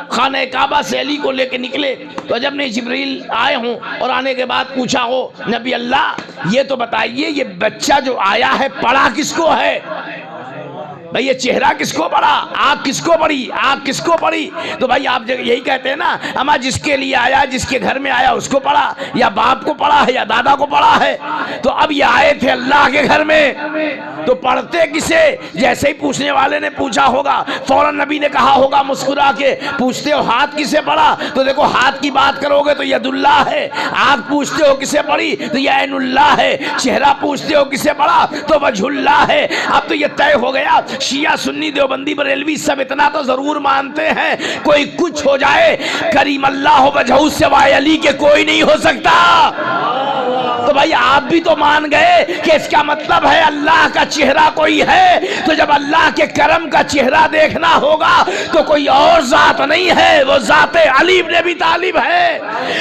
خانہ کعبہ سے علی کو لے کے نکلے تو جب نہیں جبریل آئے ہوں اور آنے کے بعد پوچھا ہو نبی اللہ یہ تو بتائیے یہ بچہ جو آیا ہے پڑھا کس کو ہے؟ بھئی یہ چہرہ کس کو پڑھا، آنکھ کس کو پڑھی، آنکھ کس کو پڑھی؟ تو بھائی آپ یہی کہتے ہیں نا اما جس کے لیے آیا جس کے گھر میں آیا اس کو پڑھا، یا باپ کو پڑھا ہے یا دادا کو پڑھا ہے؟ تو اب یہ آئے تھے اللہ کے گھر میں تو پڑھتے کسے؟ جیسے ہی پوچھنے والے نے پوچھا ہوگا فوراً نبی نے کہا ہوگا مسکرا کے، پوچھتے ہو ہاتھ کسے پڑھا تو دیکھو ہاتھ کی بات کرو گے تو ید اللہ ہے، آنکھ پوچھتے ہو کسے پڑھی تو یہ عین اللہ ہے، چہرہ پوچھتے ہو کسے پڑھا تو وجہ اللہ ہے۔ اب تو یہ طے ہو گیا، شیعہ سنی دیوبندی بریلوی سب اتنا تو ضرور مانتے ہیں کوئی کچھ ہو جائے کریم اللہ وجہہ سوائے علی کے کوئی نہیں ہو سکتا۔ تو بھائی آپ بھی تو مان گئے کہ اس کا مطلب ہے اللہ کا چہرہ کوئی ہے، تو جب اللہ کے کرم کا چہرہ دیکھنا ہوگا تو کوئی اور ذات نہیں ہے، وہ ذات علی بن ابی طالب ہے۔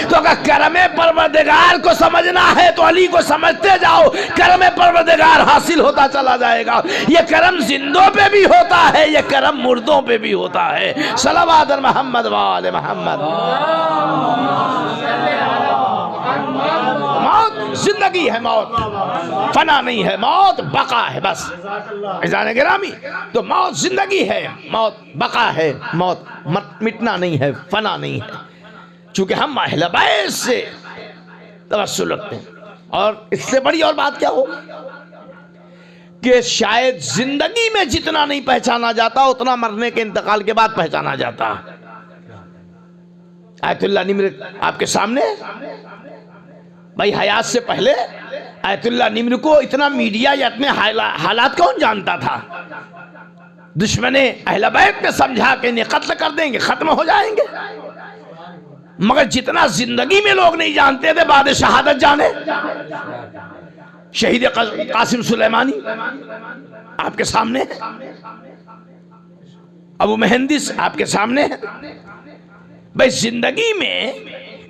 تو اگر کرم پروردگار کو سمجھنا ہے تو علی کو سمجھتے جاؤ، کرم پروردگار حاصل ہوتا چلا جائے گا۔ یہ کرم زندوں پہ بھی ہوتا ہے، یہ کرم مردوں پہ بھی ہوتا ہے۔ صلوات محمد وآل محمد۔ موت زندگی ہے، موت فنا نہیں ہے، موت بقا ہے بس۔ عزیزان گرامی تو موت زندگی ہے، موت بقا ہے، موت مٹنا نہیں ہے، فنا نہیں ہے۔ چونکہ ہم اہل بیت سے توسل رکھتے ہیں، اور اس سے بڑی اور بات کیا ہو کہ شاید زندگی میں جتنا نہیں پہچانا جاتا اتنا مرنے کے انتقال کے بعد پہچانا جاتا۔ آیت اللہ نمر آپ کے سامنے، بھائی حیات سے پہلے آیت اللہ نمر کو اتنا میڈیا یا اتنے حالات کون جانتا تھا؟ دشمن اہل بیت نے سمجھا کہ انہیں قتل کر دیں گے، ختم ہو جائیں گے، مگر جتنا زندگی میں لوگ نہیں جانتے تھے بعد شہادت جانے۔ شہید قاسم سلیمانی آپ کے سامنے ہے، ابو مہندس آپ کے سامنے ہے۔ بھئی زندگی میں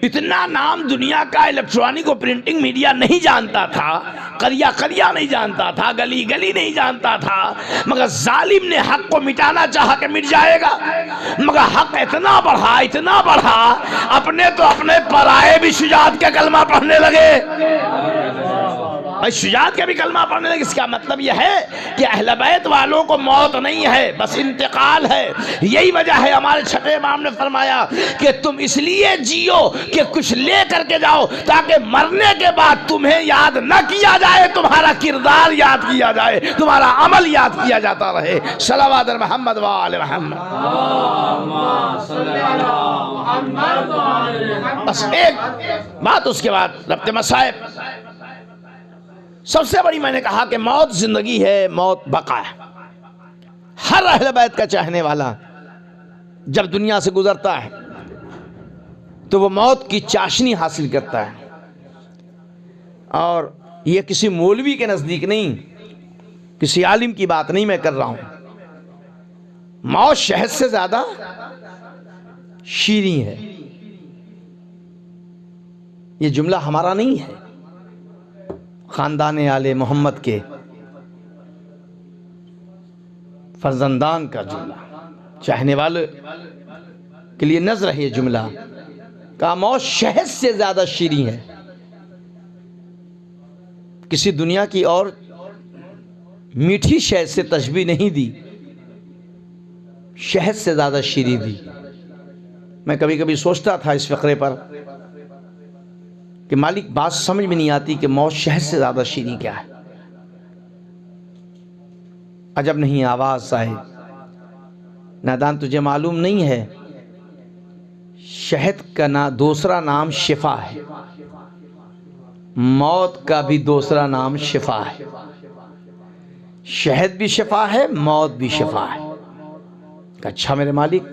اتنا نام دنیا کا الیکٹرانک و پرنٹنگ میڈیا نہیں جانتا تھا، قریہ قریہ نہیں جانتا تھا، گلی گلی نہیں جانتا تھا، مگر ظالم نے حق کو مٹانا چاہا کہ مٹ جائے گا، مگر حق اتنا بڑھا اپنے تو اپنے پرائے بھی شجاعت کا کلمہ پڑھنے لگے۔ بھائی شجاعت کے بھی کلمہ پڑھنے لگے۔ اس کا مطلب یہ ہے کہ اہل بیت والوں کو موت نہیں ہے، بس انتقال ہے۔ یہی وجہ ہے ہمارے چھٹے امام نے فرمایا کہ تم اس لیے جیو کہ کچھ لے کر کے جاؤ تاکہ مرنے کے بعد تمہیں یاد نہ کیا جائے، تمہارا کردار یاد کیا جائے، تمہارا عمل یاد کیا جاتا رہے۔ صلوات محمد وآل محمد۔ بس ایک بات اس کے بعد ربط مصائب، سب سے بڑی میں نے کہا کہ موت زندگی ہے، موت بقا ہے۔ ہر اہل بیت کا چاہنے والا جب دنیا سے گزرتا ہے تو وہ موت کی چاشنی حاصل کرتا ہے، اور یہ کسی مولوی کے نزدیک نہیں، کسی عالم کی بات نہیں میں کر رہا ہوں۔ موت شہد سے زیادہ شیریں ہے، یہ جملہ ہمارا نہیں ہے، خاندان آل محمد کے فرزندان کا جملہ، چاہنے والے کے لیے نظر ہے یہ جملہ، کہ موت شہد سے زیادہ شیریں ہے۔ کسی دنیا کی اور میٹھی شہد سے تشبیہ نہیں دی، شہد سے زیادہ شیریں دی۔ میں کبھی کبھی سوچتا تھا اس فقرے پر کہ مالک بات سمجھ میں نہیں آتی کہ موت شہد سے زیادہ شیریں کیا ہے۔ عجب نہیں آواز آئے، نادان تجھے معلوم نہیں ہے شہد کا دوسرا نام شفا ہے، موت کا بھی دوسرا نام شفا ہے۔ شہد بھی شفا ہے، موت بھی شفا ہے۔ کہ اچھا میرے مالک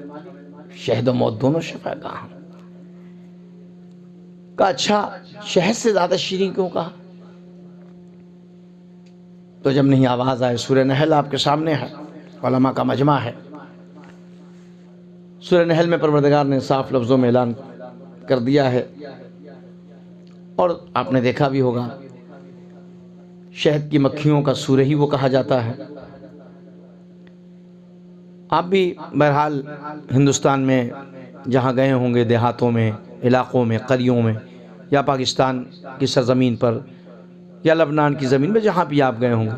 شہد و موت دونوں شفا ہے؟ کہاں؟ کہ اچھا شہد سے زیادہ شیریں کیوں کہا؟ تو جب نہیں آواز آئے، سورہ نحل آپ کے سامنے ہے، علماء کا مجمع ہے، سورہ نحل میں پروردگار نے صاف لفظوں میں اعلان کر دیا ہے، اور آپ نے دیکھا بھی ہوگا شہد کی مکھیوں کا سورہ ہی وہ کہا جاتا ہے۔ آپ بھی بہرحال ہندوستان میں جہاں گئے ہوں گے، دیہاتوں میں، علاقوں میں، قریوں میں، یا پاکستان کی سرزمین پر یا لبنان کی زمین میں، جہاں بھی آپ گئے ہوں گے،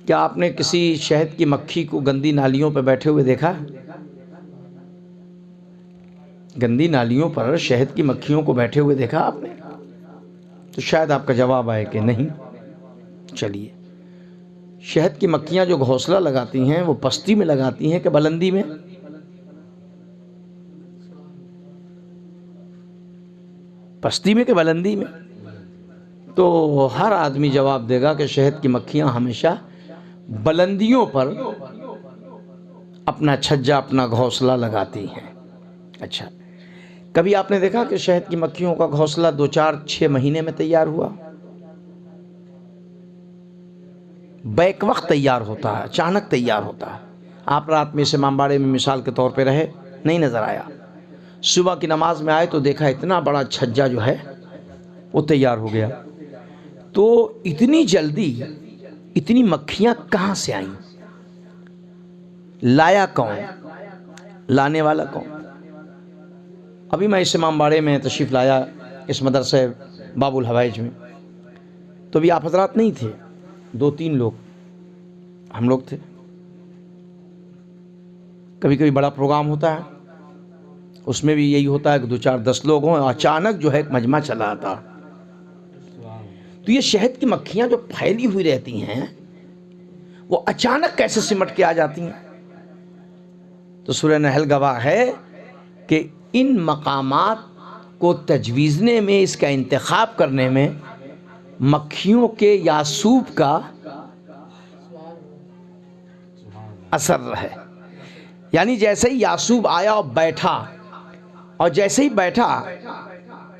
کیا آپ نے کسی شہد کی مکھی کو گندی نالیوں پہ بیٹھے ہوئے دیکھا؟ گندی نالیوں پر شہد کی مکھیوں کو بیٹھے ہوئے دیکھا آپ نے؟ تو شاید آپ کا جواب آئے کہ نہیں۔ چلیے، شہد کی مکھیاں جو گھونسلہ لگاتی ہیں وہ پستی میں لگاتی ہیں کہ بلندی میں؟ پستی میں کہ بلندی میں؟ تو ہر آدمی جواب دے گا کہ شہد کی مکھیاں ہمیشہ بلندیوں پر اپنا چھجا، اپنا گھونسلہ لگاتی ہیں۔ اچھا، کبھی آپ نے دیکھا کہ شہد کی مکھیوں کا گھونسلہ 2 4 6 مہینے میں تیار ہوا؟ بیک وقت تیار ہوتا ہے، اچانک تیار ہوتا ہے۔ آپ رات میں اس امام باڑے میں مثال کے طور پہ رہے، نہیں نظر آیا، صبح کی نماز میں آئے تو دیکھا اتنا بڑا چھجا جو ہے وہ تیار ہو گیا۔ تو اتنی جلدی اتنی مکھیاں کہاں سے آئیں؟ لایا کون؟ لانے والا کون؟ ابھی میں اس امام باڑے میں تشریف لایا، اس مدرسے باب الحوائج میں، تو ابھی آپ حضرات نہیں تھے، 2 3 لوگ ہم لوگ تھے۔ کبھی کبھی بڑا پروگرام ہوتا ہے، اس میں بھی یہی ہوتا ہے کہ 2 4 10 لوگ ہوں، اچانک جو ہے ایک مجمع چلا آتا۔ تو یہ شہد کی مکھیاں جو پھیلی ہوئی رہتی ہیں وہ اچانک کیسے سمٹ کے آ جاتی ہیں؟ تو سورہ نحل گواہ ہے کہ ان مقامات کو تجویزنے میں، اس کا انتخاب کرنے میں مکھیوں کے یاسوب کا اثر ہے۔ یعنی جیسے ہی یاسوب آیا اور بیٹھا، اور جیسے ہی بیٹھا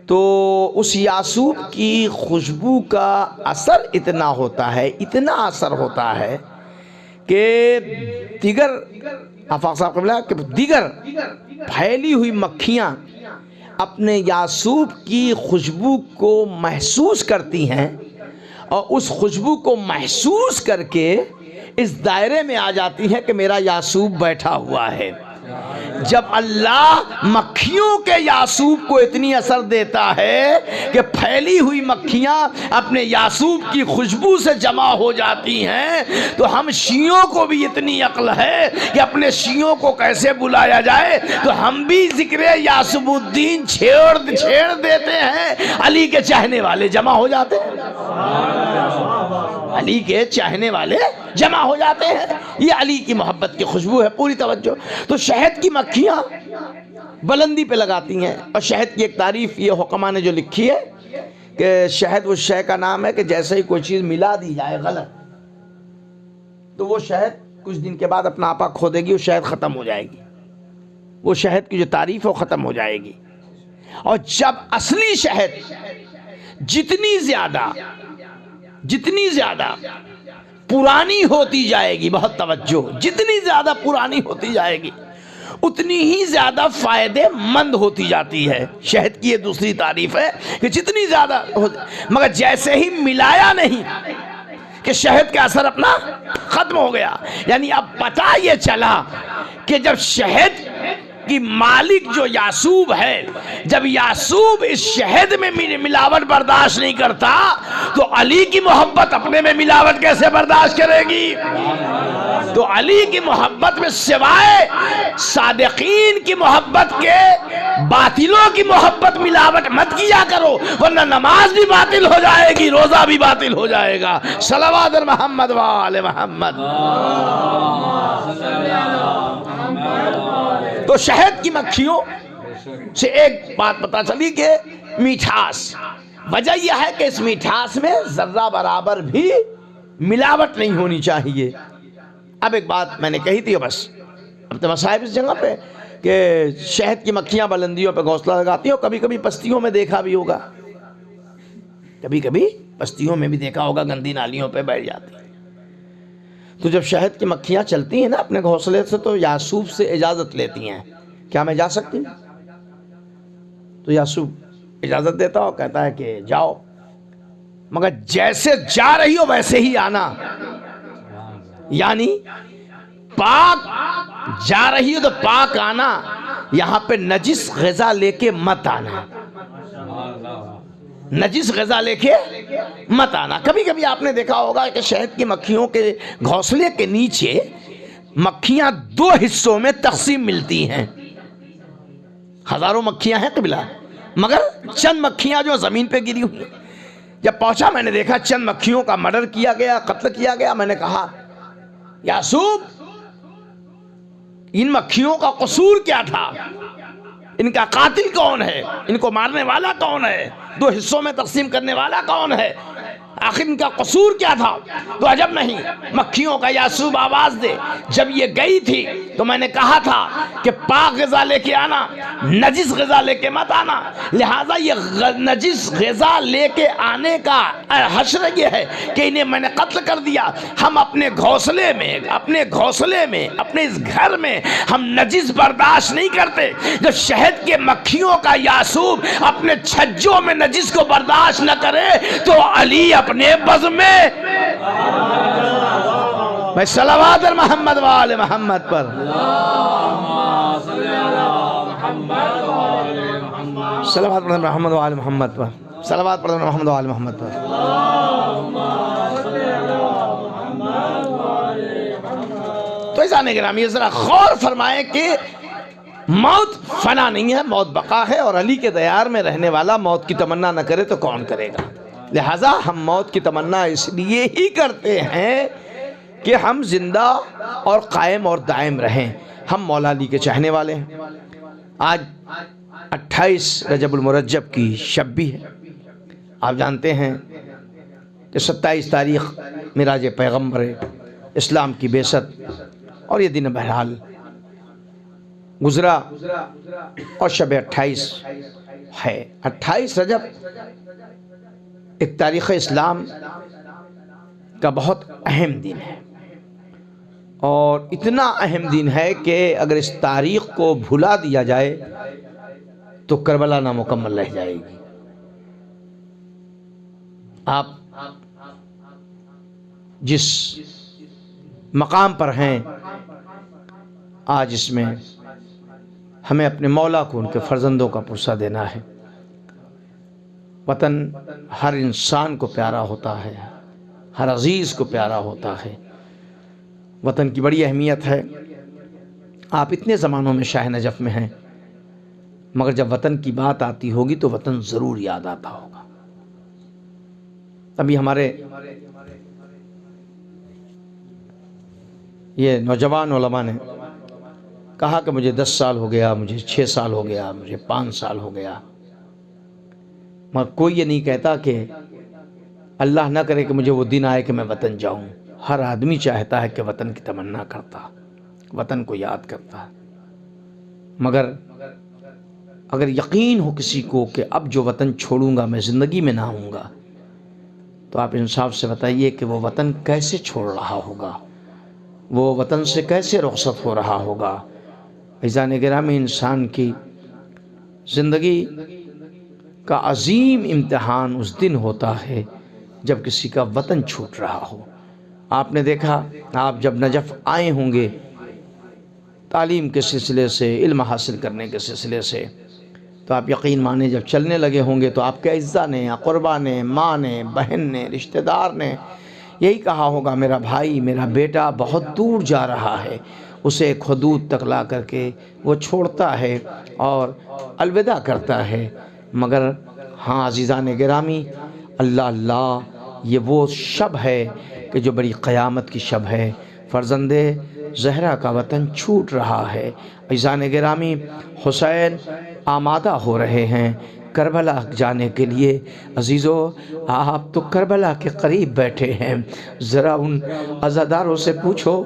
تو اس یاسوب کی خوشبو کا اثر اتنا ہوتا ہے، اتنا اثر ہوتا ہے کہ دیگر آفاق صاحب قبلہ کہ دیگر پھیلی ہوئی مکھیاں اپنے یاسوب کی خوشبو کو محسوس کرتی ہیں، اور اس خوشبو کو محسوس کر کے اس دائرے میں آ جاتی ہیں کہ میرا یاسوب بیٹھا ہوا ہے۔ جب اللہ مکھیوں کے یاسوب کو اتنی اثر دیتا ہے کہ پھیلی ہوئی مکھیاں اپنے یاسوب کی خوشبو سے جمع ہو جاتی ہیں، تو ہم شیعوں کو بھی اتنی عقل ہے کہ اپنے شیعوں کو کیسے بلایا جائے، تو ہم بھی ذکر یاسوب الدین چھیڑ دیتے ہیں، علی کے چاہنے والے جمع ہو جاتے ہیں، علی کے چاہنے والے جمع ہو جاتے ہیں۔ یہ علی کی محبت کی خوشبو ہے، پوری توجہ۔ تو شہد کی مکھیاں بلندی پہ لگاتی ہیں، اور شہد کی ایک تعریف یہ حکماء نے جو لکھی ہے کہ شہد وہ شے کا نام ہے کہ جیسے ہی کوئی چیز ملا دی جائے غلط، تو وہ شہد کچھ دن کے بعد اپنا آپا کھو دے گی، وہ شہد ختم ہو جائے گی، وہ شہد کی جو تعریف ہے وہ ختم ہو جائے گی۔ اور جب اصلی شہد جتنی زیادہ پرانی ہوتی جائے گی، بہت توجہ، جتنی زیادہ پرانی ہوتی جائے گی اتنی ہی زیادہ فائدے مند ہوتی جاتی ہے۔ شہد کی یہ دوسری تعریف ہے کہ جتنی زیادہ مگر جیسے ہی ملایا نہیں کہ شہد کا اثر اپنا ختم ہو گیا۔ یعنی اب پتہ یہ چلا کہ جب شہد کی مالک جو یاسوب ہے، جب یاسوب اس شہد میں ملاوٹ برداشت نہیں کرتا تو علی کی محبت اپنے میں ملاوٹ کیسے برداشت کرے گی؟ تو علی کی محبت میں سوائے صادقین کی محبت کے باطلوں کی محبت ملاوٹ مت کیا کرو، ورنہ نماز بھی باطل ہو جائے گی، روزہ بھی باطل ہو جائے گا۔ صلوات محمد و آل محمد۔ تو شہد کی مکھیوں سے ایک بات پتہ چلی کہ میٹھاس، وجہ یہ ہے کہ اس میٹھاس میں ذرہ برابر بھی ملاوٹ نہیں ہونی چاہیے۔ اب ایک بات میں نے کہی تھی، بس اب تو مصائب اس جگہ پہ کہ شہد کی مکھیاں بلندیوں پہ گھونسلہ لگاتی ہیں، اور کبھی کبھی بستیوں میں دیکھا بھی ہوگا، کبھی کبھی بستیوں میں بھی دیکھا ہوگا گندی نالیوں پہ بیٹھ جاتی ہیں۔ تو جب شہد کی مکھیاں چلتی ہیں نا اپنے گھونسلے سے تو یعصوب سے اجازت لیتی ہیں، کیا میں جا سکتی ہوں؟ تو یعصوب اجازت دیتا ہو، کہتا ہے کہ جاؤ، مگر جیسے جا رہی ہو ویسے ہی آنا، یعنی پاک جا رہی ہو تو پاک آنا، یہاں پہ نجس غذا لے کے مت آنا، نجس غذا لے کے مت آنا۔ کبھی کبھی آپ نے دیکھا ہوگا کہ شہد کی مکھیوں کے گھونسلے کے نیچے مکھیاں دو حصوں میں تقسیم ملتی ہیں، ہزاروں مکھیاں ہیں قبلہ، مگر چند مکھیاں جو زمین پہ گری ہوئی۔ جب پہنچا میں نے دیکھا چند مکھیوں کا مرڈر کیا گیا، قتل کیا گیا۔ میں نے کہا یعصوب ان مکھیوں کا قصور کیا تھا؟ ان کا قاتل کون ہے؟ ان کو مارنے والا کون ہے؟ دو حصوں میں تقسیم کرنے والا کون ہے؟ آخر ان کا قصور کیا تھا؟ تو عجب نہیں، مکھیوں کا یعصوب آواز دے۔ جب یہ گئی تھی تو میں نے کہا تھا کہ پاک غذا لے کے آنا، نجس غذا لے کے مت آنا، لہٰذا یہ نجس غذا لے کے آنے کا حشر یہ ہے کہ انہیں میں نے قتل کر دیا۔ ہم اپنے گھونسلے میں اپنے اس گھر میں ہم نجس برداشت نہیں کرتے۔ جب شہد کے مکھیوں کا یعصوب اپنے چھجوں میں نجس کو برداشت نہ کرے تو علی اپنے بز میں میں صلوات محمد وآل محمد پر، صلوات محمد وآل محمد پر، صلوات محمد وآل محمد پر۔ تو عزیزان گرامی ذرا غور فرمائیں کہ موت فنا نہیں ہے، موت بقا ہے، اور علی کے دیار میں رہنے والا موت کی تمنا نہ کرے تو کون کرے گا؟ لہٰذا ہم موت کی تمنا اس لیے ہی کرتے ہیں کہ ہم زندہ اور قائم اور دائم رہیں۔ ہم مولا علی کے چاہنے والے ہیں۔ آج 28 رجب المرجب کی شب بھی ہے۔ آپ جانتے ہیں کہ 27 تاریخ معراج پیغمبر اسلام کی بعثت، اور یہ دن بہرحال گزرا، اور شب 28 ہے۔ 28 رجب ایک تاریخ اسلام کا بہت اہم دن ہے، اور اتنا اہم دن ہے کہ اگر اس تاریخ کو بھلا دیا جائے تو کربلا نامکمل رہ جائے گی۔ آپ جس مقام پر ہیں آج، اس میں ہمیں اپنے مولا کو ان کے فرزندوں کا پرسہ دینا ہے۔ وطن ہر انسان کو پیارا ہوتا ہے، ہر عزیز کو پیارا ہوتا ہے۔ وطن کی بڑی اہمیت ہے۔ آپ اتنے زمانوں میں شاہ نجف میں ہیں، مگر جب وطن کی بات آتی ہوگی تو وطن ضرور یاد آتا ہوگا۔ ابھی ہمارے یہ نوجوان علماء نے کہا کہ مجھے 10 سال ہو گیا، مجھے 6 سال ہو گیا، مجھے 5 سال ہو گیا، مگر کوئی یہ نہیں کہتا کہ اللہ نہ کرے کہ مجھے وہ دن آئے کہ میں وطن جاؤں۔ ہر آدمی چاہتا ہے کہ وطن کی تمنا کرتا، وطن کو یاد کرتا، مگر اگر یقین ہو کسی کو کہ اب جو وطن چھوڑوں گا میں زندگی میں نہ ہوں گا، تو آپ انصاف سے بتائیے کہ وہ وطن کیسے چھوڑ رہا ہوگا، وہ وطن سے کیسے رخصت ہو رہا ہوگا۔ عزیزان گرامی، انسان کی زندگی کا عظیم امتحان اس دن ہوتا ہے جب کسی کا وطن چھوٹ رہا ہو۔ آپ نے دیکھا، آپ جب نجف آئے ہوں گے تعلیم کے سلسلے سے، علم حاصل کرنے کے سلسلے سے، تو آپ یقین مانیں جب چلنے لگے ہوں گے تو آپ کے اعزا نے، اقربا نے، ماں نے، بہن نے، رشتہ دار نے یہی کہا ہوگا میرا بھائی، میرا بیٹا بہت دور جا رہا ہے، اسے ایک حدود تک لا کر کے وہ چھوڑتا ہے اور الوداع کرتا ہے۔ مگر ہاں عزیزان گرامی، اللہ اللہ، یہ وہ شب ہے کہ جو بڑی قیامت کی شب ہے۔ فرزند زہرا کا وطن چھوٹ رہا ہے۔ عزیزان گرامی، حسین آمادہ ہو رہے ہیں کربلا جانے کے لیے۔ عزیزو آپ تو کربلا کے قریب بیٹھے ہیں، ذرا ان عزاداروں سے پوچھو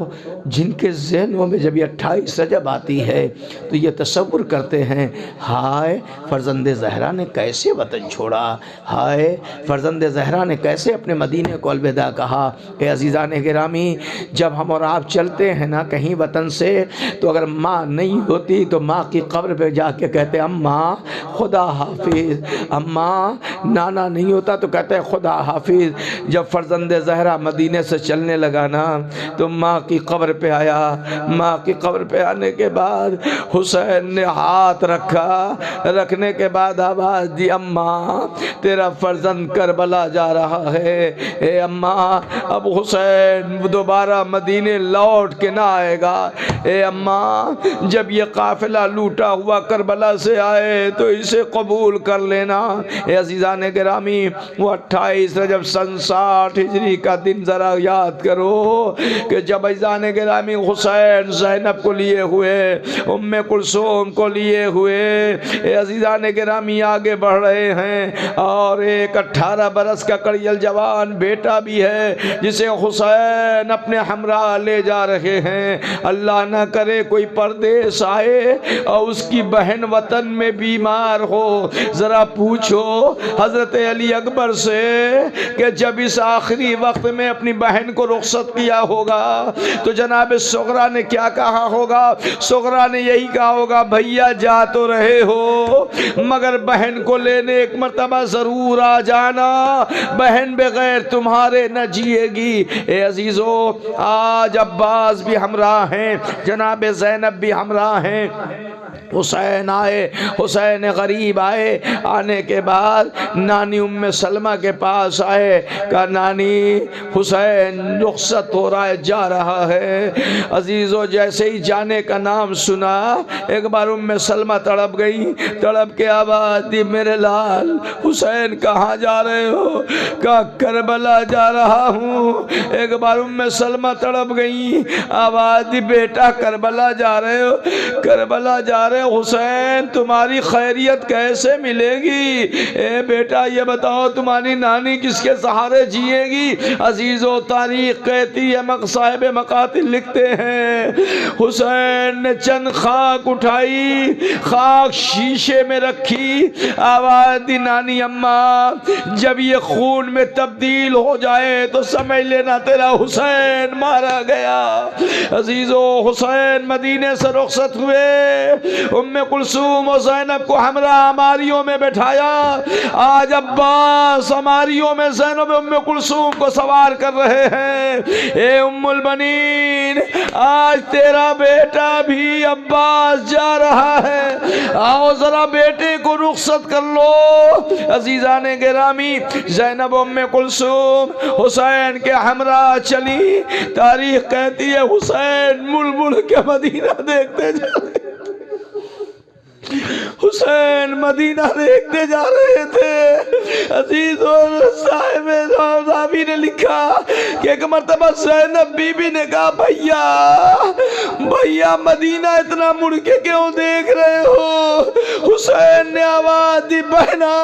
جن کے ذہنوں میں جب یہ 28 رجب آتی ہے تو یہ تصور کرتے ہیں ہائے فرزند زہرا نے کیسے وطن چھوڑا، ہائے فرزند زہرا نے کیسے اپنے مدینے کو الوداع کہا۔ اے عزیزان گرامی، جب ہم اور آپ چلتے ہیں نا کہیں وطن سے، تو اگر ماں نہیں ہوتی تو ماں کی قبر پہ جا کے کہتے اماں خدا حافظ، اماں نانا نہیں ہوتا تو کہتے خدا حافظ۔ جب فرزند زہرا مدینے سے چلنے لگا نا تو ماں کی قبر پہ آیا، ماں کی قبر پہ آنے کے بعد حسین نے ہاتھ رکھا، رکھنے کے بعد آواز دی اماں تیرا فرزند کربلا جا رہا ہے، اے اماں اب حسین دوبارہ مدینے لوٹ کے نہ آئے گا، اے اماں جب یہ قافلہ لوٹا ہوا کربلا سے آئے تو اسے قبول کر لینا۔ اے عزیزان گرامی، وہ 28 رجب سن 60 ہجری کا دن ذرا یاد کرو کہ جب عزیزان گرامی حسین زینب کو لیے ہوئے، ام کلثوم کو لیے ہوئے، اے عزیزان گرامی آگے بڑھ رہے ہیں، اور ایک 18 برس کا کڑیل جوان بیٹا بھی ہے جسے حسین اپنے ہمراہ لے جا رہے ہیں۔ اللہ نہ کرے کوئی پردیس آئے اور اس کی بہن وطن میں بیمار ہو، ذرا پوچھو حضرت علی اکبر سے کہ جب اس آخری وقت میں اپنی بہن کو رخصت کیا ہوگا تو جناب صغرا نے کیا کہا ہوگا؟ صغرا نے یہی کہا ہوگا بھیا جا تو رہے ہو مگر بہن کو لینے ایک مرتبہ ضرور آ جانا، بہن بغیر تمہارے نہ جیے گی۔ اے عزیزو آج عباس بھی ہمراہ ہیں، جناب زینب بھی ہمراہ ہیں، حسین آئے، حسین غریب آئے، آنے کے بعد نانی ام سلمہ کے پاس آئے، کہا نانی حسین رخصت ہو رہا ہے، جا رہا ہے۔ عزیزو جیسے ہی جانے کا نام سنا ایک بار ام سلمہ تڑپ گئی، تڑپ کے آواز دی میرے لال حسین کہاں جا رہے ہو؟ کہا کربلا جا رہا ہوں۔ ایک بار ام سلمہ تڑپ گئی، آواز دی بیٹا کربلا جا رہے ہو؟ کربلا جا رہے حسین تمہاری خیریت کیسے ملے گی؟ اے بیٹا یہ بتاؤ تمہاری نانی کس کے سہارے جیے گی؟ عزیزو تاریخ کہتی ہے، صاحب مقاتل لکھتے ہیں حسین نے چند خاک اٹھائی، خاک شیشے میں رکھی، آواز دی نانی اماں جب یہ خون میں تبدیل ہو جائے تو سمجھ لینا تیرا حسین مارا گیا۔ عزیزو حسین مدینے سے رخصت ہوئے، ام کلثوم و زینب کو ہمراہ ہماریوں میں بٹھایا، آج عباس ہماریوں میں زینب ام کلثوم کو سوار کر رہے ہیں۔ اے ام البنین آج تیرا بیٹا بھی عباس جا رہا ہے، آؤ ذرا بیٹے کو رخصت کر لو۔ عزیزان گرامی زینب ام کلثوم حسین کے ہمراہ چلی، تاریخ کہتی ہے حسین مڑ مڑ کے مدینہ دیکھتے جا رہے، حسین مدینہ دیکھتے جا رہے تھے۔ عزیز اور صاحب راوی نے لکھا کہ ایک مرتبہ زینب بی بی نے کہا بھیا مدینہ اتنا مڑ کے کیوں دیکھ رہے ہو؟ حسین نے آواز دی بہنا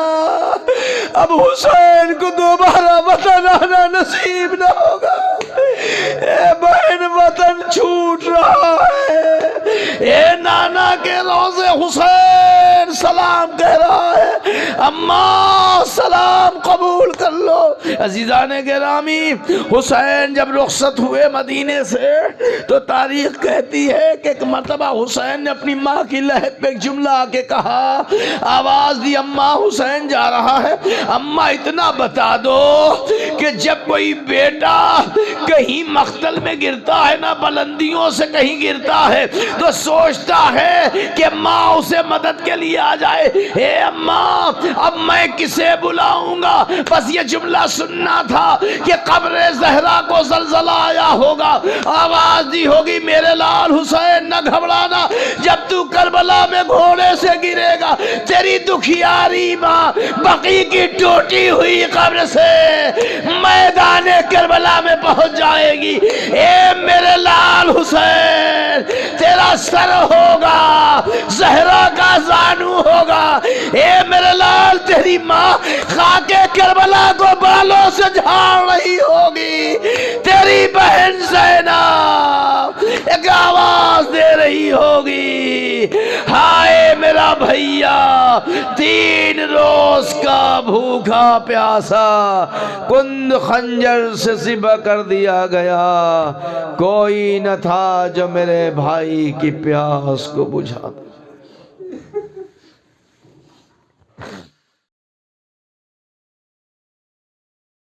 اب حسین کو دوبارہ وطن آنا نصیب نہ ہوگا، اے بہن وطن چھوٹ رہا ہے، اے نانا کے روزے حسین سلام کہہ رہا ہے، اماں سلام قبول کر لو۔ عزیزان گرامی حسین جب رخصت ہوئے مدینے سے تو تاریخ کہتی ہے کہ ایک مرتبہ حسین نے اپنی ماں کی لحد پہ ایک جملہ آ کے کہا، آواز دی اماں حسین جا رہا ہے، اماں اتنا بتا دو کہ جب کوئی بیٹا کہیں مقتل میں گرتا ہے نا، بلندیوں سے کہیں گرتا ہے تو سوچتا ہے کہ ماں اسے مدد کے لیے آ جائے، اے اماں اب میں کسے بلاؤں گا؟ بس یہ جملہ سننا تھا کہ قبر زہرا کو زلزلہ آیا ہوگا، آواز دی ہوگی میرے لال حسین نہ گھبرانا، جب تو کربلا میں گھوڑے سے گرے گا تیری دکھیاری ماں بقی کی ٹوٹی ہوئی قبر سے میدان کربلا میں پہنچ جائے گی، اے میرے لال حسین تیرا سر ہوگا، زہرا کا زانو ہوگا، اے میرے لال تیری ماں خاک کربلا کو بالوں سے جھاڑ رہی ہوگی، تیری بہن زینب ایک آواز دے رہی ہوگی، ہائے میرا بھیا 3 روز کا بھوکا پیاسا کند خنجر سے ذبح کر دیا گیا، کوئی نہ تھا جو میرے بھائی کی پیاس کو بجھاتا۔